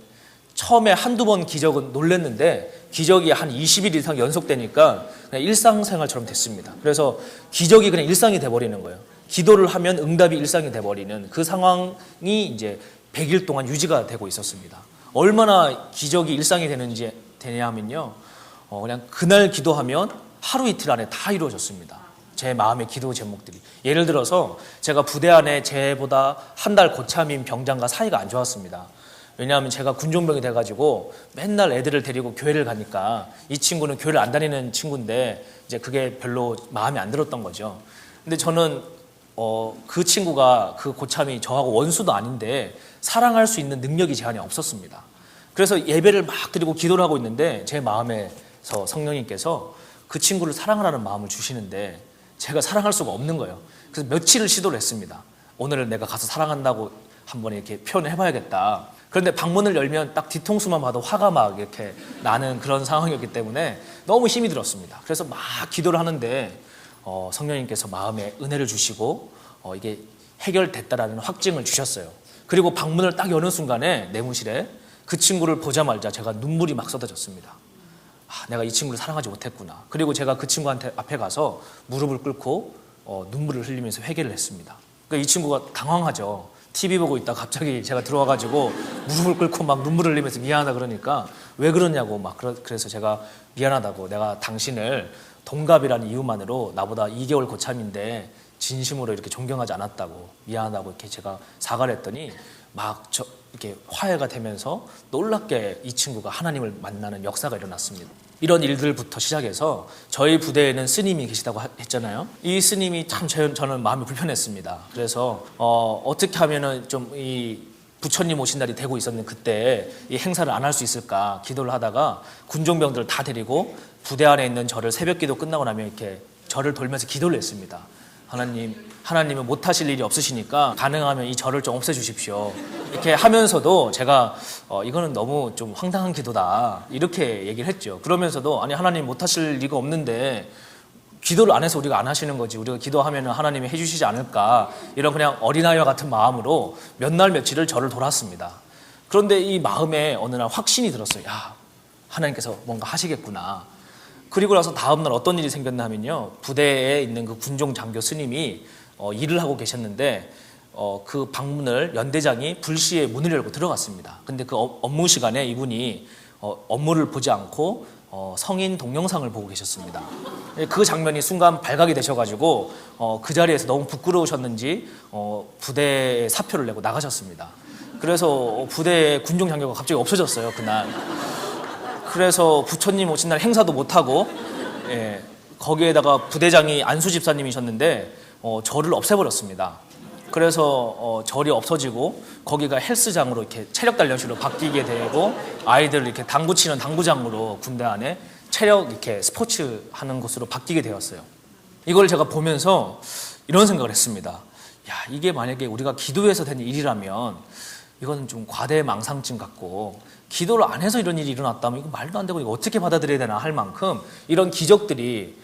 처음에 한두 번 기적은 놀랐는데 기적이 한 20일 이상 연속되니까 그냥 일상생활처럼 됐습니다. 그래서 기적이 그냥 일상이 돼버리는 거예요. 기도를 하면 응답이 일상이 돼버리는 그 상황이 이제 100일 동안 유지가 되고 있었습니다. 얼마나 기적이 일상이 되냐 하면요. 그냥 그날 기도하면 하루 이틀 안에 다 이루어졌습니다. 제 마음의 기도 제목들이. 예를 들어서 제가 부대 안에 제보다 한 달 고참인 병장과 사이가 안 좋았습니다. 왜냐하면 제가 군종병이 돼가지고 맨날 애들을 데리고 교회를 가니까 이 친구는 교회를 안 다니는 친구인데 이제 그게 별로 마음에 안 들었던 거죠. 근데 저는 그 친구가 그 고참이 저하고 원수도 아닌데 사랑할 수 있는 능력이 제 안에 없었습니다. 그래서 예배를 막 드리고 기도를 하고 있는데 제 마음에서 성령님께서 그 친구를 사랑하라는 마음을 주시는데 제가 사랑할 수가 없는 거예요. 그래서 며칠을 시도를 했습니다. 오늘은 내가 가서 사랑한다고 한번 이렇게 표현을 해봐야겠다. 그런데 방문을 열면 딱 뒤통수만 봐도 화가 막 이렇게 나는 그런 상황이었기 때문에 너무 힘이 들었습니다. 그래서 막 기도를 하는데 성령님께서 마음에 은혜를 주시고 이게 해결됐다라는 확증을 주셨어요. 그리고 방문을 딱 여는 순간에 내무실에 그 친구를 보자마자 제가 눈물이 막 쏟아졌습니다. 내가 이 친구를 사랑하지 못했구나. 그리고 제가 그 친구한테 앞에 가서 무릎을 꿇고 눈물을 흘리면서 회개를 했습니다. 그러니까 이 친구가 당황하죠. TV 보고 있다 갑자기 제가 들어와가지고 무릎을 꿇고 막 눈물을 흘리면서 미안하다 그러니까 왜 그러냐고 막 그래서 제가 미안하다고, 내가 당신을 동갑이라는 이유만으로 나보다 2개월 고참인데 진심으로 이렇게 존경하지 않았다고, 미안하다고 이렇게 제가 사과를 했더니 막 이렇게 화해가 되면서 놀랍게 이 친구가 하나님을 만나는 역사가 일어났습니다. 이런 일들부터 시작해서 저희 부대에는 스님이 계시다고 했잖아요. 이 스님이 참 저는 마음이 불편했습니다. 그래서 어떻게 하면은 좀 이 부처님 오신 날이 되고 있었는데 그때 이 행사를 안 할 수 있을까 기도를 하다가 군종병들을 다 데리고 부대 안에 있는 저를 새벽 기도 끝나고 나면 이렇게 저를 돌면서 기도를 했습니다. 하나님은 못하실 일이 없으시니까 가능하면 이 절을 좀 없애주십시오. 이렇게 하면서도 제가 이거는 너무 좀 황당한 기도다 이렇게 얘기를 했죠. 그러면서도 아니 하나님 못하실 리가 없는데 기도를 안 해서 우리가 안 하시는 거지, 우리가 기도하면 하나님이 해주시지 않을까, 이런 그냥 어린아이와 같은 마음으로 몇 날 며칠을 절을 돌았습니다. 그런데 이 마음에 어느 날 확신이 들었어요. 야, 하나님께서 뭔가 하시겠구나. 그리고 나서 다음날 어떤 일이 생겼나 하면요, 부대에 있는 그 군종 장교 스님이 일을 하고 계셨는데 그 방문을 연대장이 불시에 문을 열고 들어갔습니다. 근데 그 업무 시간에 이분이 업무를 보지 않고 성인 동영상을 보고 계셨습니다. 그 장면이 순간 발각이 되셔가지고 그 자리에서 너무 부끄러우셨는지 부대에 사표를 내고 나가셨습니다. 그래서 부대에 군종 장교가 갑자기 없어졌어요, 그날. 그래서 부처님 오신 날 행사도 못하고, 거기에다가 부대장이 안수 집사님이셨는데 절을 없애버렸습니다. 그래서 절이 없어지고 거기가 헬스장으로 이렇게 체력 단련실로 바뀌게 되고, 아이들 이렇게 당구 치는 당구장으로 군대 안에 체력 이렇게 스포츠 하는 곳으로 바뀌게 되었어요. 이걸 제가 보면서 이런 생각을 했습니다. 야, 이게 만약에 우리가 기도해서 된 일이라면 이거는 좀 과대망상증 같고, 기도를 안 해서 이런 일이 일어났다면 이거 말도 안 되고 이거 어떻게 받아들여야 되나 할 만큼 이런 기적들이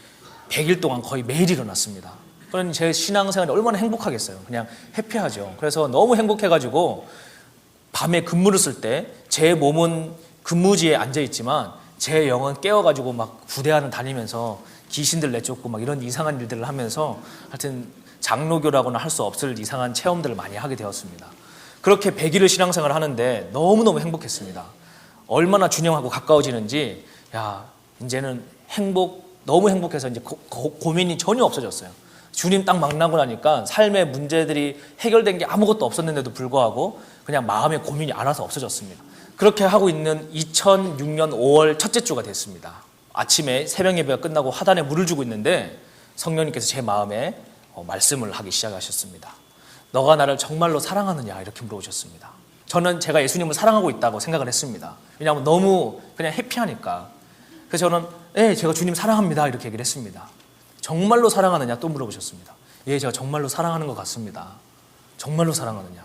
100일 동안 거의 매일 일어났습니다. 그런 제 신앙생활이 얼마나 행복하겠어요. 그냥 해피하죠. 그래서 너무 행복해가지고 밤에 근무를 쓸 때 제 몸은 근무지에 앉아있지만 제 영은 깨어가지고 막 부대 안을 다니면서 귀신들 내쫓고 막 이런 이상한 일들을 하면서 하여튼 장로교라고는 할 수 없을 이상한 체험들을 많이 하게 되었습니다. 그렇게 100일을 신앙생활을 하는데 너무너무 행복했습니다. 얼마나 주님하고 가까워지는지, 야, 이제는 너무 행복해서 이제 고민이 전혀 없어졌어요. 주님 딱 만나고 나니까 삶의 문제들이 해결된 게 아무것도 없었는데도 불구하고 그냥 마음의 고민이 알아서 없어졌습니다. 그렇게 하고 있는 2006년 5월 첫째 주가 됐습니다. 아침에 새벽 예배가 끝나고 화단에 물을 주고 있는데 성령님께서 제 마음에 말씀을 하기 시작하셨습니다. 너가 나를 정말로 사랑하느냐 이렇게 물어보셨습니다. 저는 제가 예수님을 사랑하고 있다고 생각을 했습니다. 왜냐하면 너무 그냥 해피하니까. 그래서 저는 제가 주님 사랑합니다 이렇게 얘기를 했습니다. 정말로 사랑하느냐 또 물어보셨습니다. 예, 제가 정말로 사랑하는 것 같습니다. 정말로 사랑하느냐?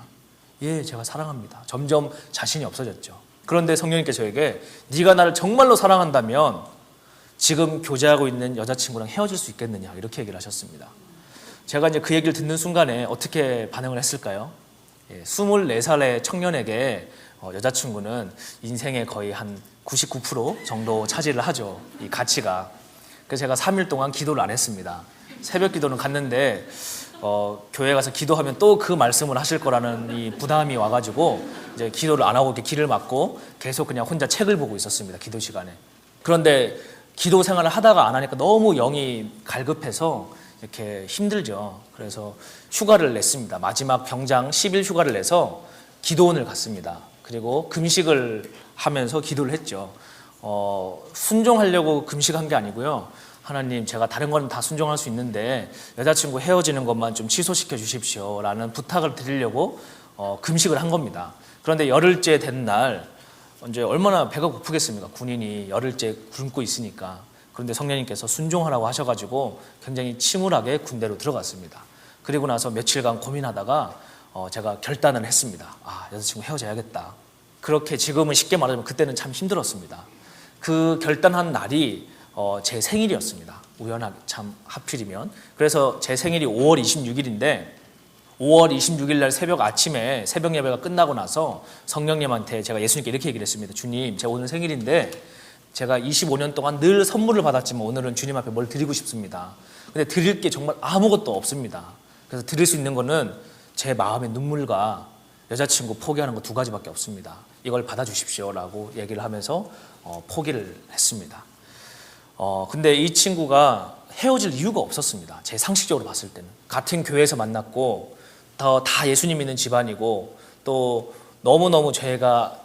예, 제가 사랑합니다. 점점 자신이 없어졌죠. 그런데 성령님께서 저에게 네가 나를 정말로 사랑한다면 지금 교제하고 있는 여자친구랑 헤어질 수 있겠느냐 이렇게 얘기를 하셨습니다. 제가 이제 그 얘기를 듣는 순간에 어떻게 반응을 했을까요? 24살의 청년에게 여자친구는 인생의 거의 한 99% 정도 차지를 하죠. 이 가치가. 그래서 제가 3일 동안 기도를 안 했습니다. 새벽 기도는 갔는데 교회 가서 기도하면 또 그 말씀을 하실 거라는 이 부담이 와가지고 이제 기도를 안 하고 이렇게 길을 막고 계속 그냥 혼자 책을 보고 있었습니다. 기도 시간에. 그런데 기도 생활을 하다가 안 하니까 너무 영이 갈급해서 이렇게 힘들죠. 그래서 휴가를 냈습니다. 마지막 병장 10일 휴가를 내서 기도원을 갔습니다. 그리고 금식을 하면서 기도를 했죠. 순종하려고 금식한 게 아니고요. 하나님, 제가 다른 건 다 순종할 수 있는데 여자친구 헤어지는 것만 좀 취소시켜 주십시오 라는 부탁을 드리려고 금식을 한 겁니다. 그런데 열흘째 된 날 이제 얼마나 배가 고프겠습니까? 군인이 열흘째 굶고 있으니까. 그런데 성령님께서 순종하라고 하셔가지고 굉장히 침울하게 군대로 들어갔습니다. 그리고 나서 며칠간 고민하다가 제가 결단을 했습니다. 여자친구 헤어져야겠다. 그렇게 지금은 쉽게 말하자면 그때는 참 힘들었습니다. 그 결단한 날이 제 생일이었습니다. 우연하게 참 하필이면. 그래서 제 생일이 5월 26일인데 5월 26일 날 새벽 아침에 새벽 예배가 끝나고 나서 성령님한테 제가 예수님께 이렇게 얘기를 했습니다. 주님, 제 오늘 생일인데 제가 25년 동안 늘 선물을 받았지만 오늘은 주님 앞에 뭘 드리고 싶습니다. 근데 드릴 게 정말 아무것도 없습니다. 그래서 드릴 수 있는 거는 제 마음의 눈물과 여자친구 포기하는 거 2가지밖에 없습니다. 이걸 받아주십시오라고 얘기를 하면서 포기를 했습니다. 근데 이 친구가 헤어질 이유가 없었습니다. 제 상식적으로 봤을 때는. 같은 교회에서 만났고 다 예수님 믿는 집안이고 또 너무너무 제가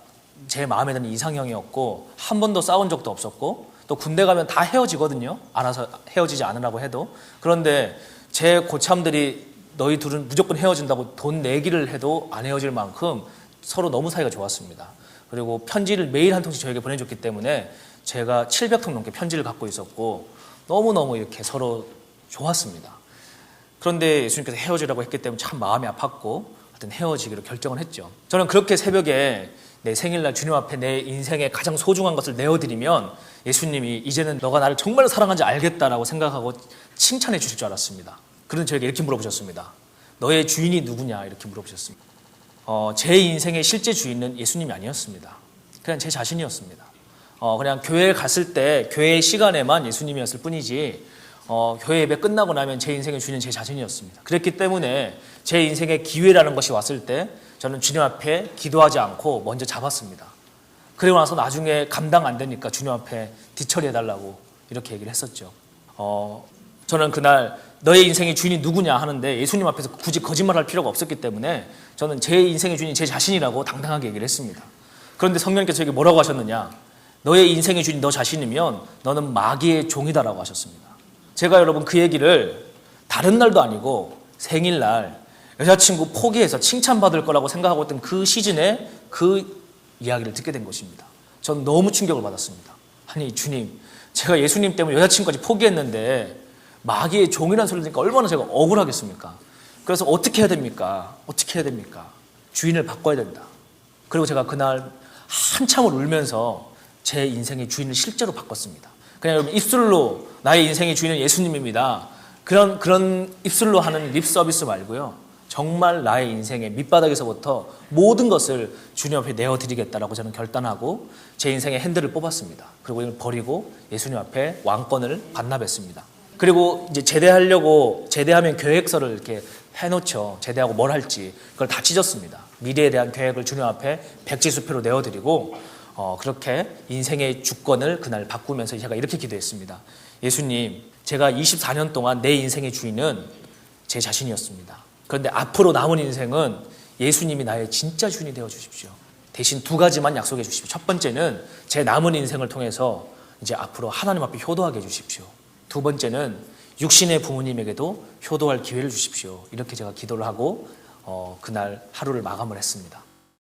제 마음에 드는 이상형이었고 한 번도 싸운 적도 없었고 또 군대 가면 다 헤어지거든요. 알아서 헤어지지 않으라고 해도. 그런데 제 고참들이 너희 둘은 무조건 헤어진다고 돈 내기를 해도 안 헤어질 만큼 서로 너무 사이가 좋았습니다. 그리고 편지를 매일 한 통씩 저에게 보내줬기 때문에 제가 700통 넘게 편지를 갖고 있었고 너무너무 이렇게 서로 좋았습니다. 그런데 예수님께서 헤어지라고 했기 때문에 참 마음이 아팠고 하여튼 헤어지기로 결정을 했죠. 저는 그렇게 새벽에 내 생일날 주님 앞에 내 인생의 가장 소중한 것을 내어드리면 예수님이 이제는 너가 나를 정말 사랑하는지 알겠다라고 생각하고 칭찬해 주실 줄 알았습니다. 그런데 저에게 이렇게 물어보셨습니다. 너의 주인이 누구냐 이렇게 물어보셨습니다. 제 인생의 실제 주인은 예수님이 아니었습니다. 그냥 제 자신이었습니다. 그냥 교회에 갔을 때 교회 시간에만 예수님이었을 뿐이지 교회 예배 끝나고 나면 제 인생의 주인은 제 자신이었습니다. 그랬기 때문에 제 인생의 기회라는 것이 왔을 때 저는 주님 앞에 기도하지 않고 먼저 잡았습니다. 그리고 나서 나중에 감당 안 되니까 주님 앞에 뒤처리해달라고 이렇게 얘기를 했었죠. 저는 그날 너의 인생의 주인이 누구냐 하는데 예수님 앞에서 굳이 거짓말할 필요가 없었기 때문에 저는 제 인생의 주인이 제 자신이라고 당당하게 얘기를 했습니다. 그런데 성령님께서 저에게 뭐라고 하셨느냐? 너의 인생의 주인이 너 자신이면 너는 마귀의 종이다라고 하셨습니다. 제가 여러분 그 얘기를 다른 날도 아니고 생일날 여자친구 포기해서 칭찬받을 거라고 생각하고 있던 그 시즌에 그 이야기를 듣게 된 것입니다. 전 너무 충격을 받았습니다. 아니 주님, 제가 예수님 때문에 여자친구까지 포기했는데 마귀의 종이라는 소리를 듣니까 얼마나 제가 억울하겠습니까? 그래서 어떻게 해야 됩니까? 어떻게 해야 됩니까? 주인을 바꿔야 된다. 그리고 제가 그날 한참을 울면서 제 인생의 주인을 실제로 바꿨습니다. 그냥 여러분 입술로 나의 인생의 주인은 예수님입니다. 그런 입술로 하는 립 서비스 말고요. 정말 나의 인생의 밑바닥에서부터 모든 것을 주님 앞에 내어드리겠다라고 저는 결단하고 제 인생의 핸들을 뽑았습니다. 그리고 이걸 버리고 예수님 앞에 왕권을 반납했습니다. 그리고 이제 제대하면 계획서를 이렇게 해놓죠. 제대하고 뭘 할지 그걸 다 찢었습니다. 미래에 대한 계획을 주님 앞에 백지수표로 내어드리고 그렇게 인생의 주권을 그날 바꾸면서 제가 이렇게 기도했습니다. 예수님, 제가 24년 동안 내 인생의 주인은 제 자신이었습니다. 그런데 앞으로 남은 인생은 예수님이 나의 진짜 주인이 되어 주십시오. 대신 2가지만 약속해 주십시오. 첫 번째는 제 남은 인생을 통해서 이제 앞으로 하나님 앞에 효도하게 해주십시오. 2번째는 육신의 부모님에게도 효도할 기회를 주십시오. 이렇게 제가 기도를 하고 그날 하루를 마감을 했습니다.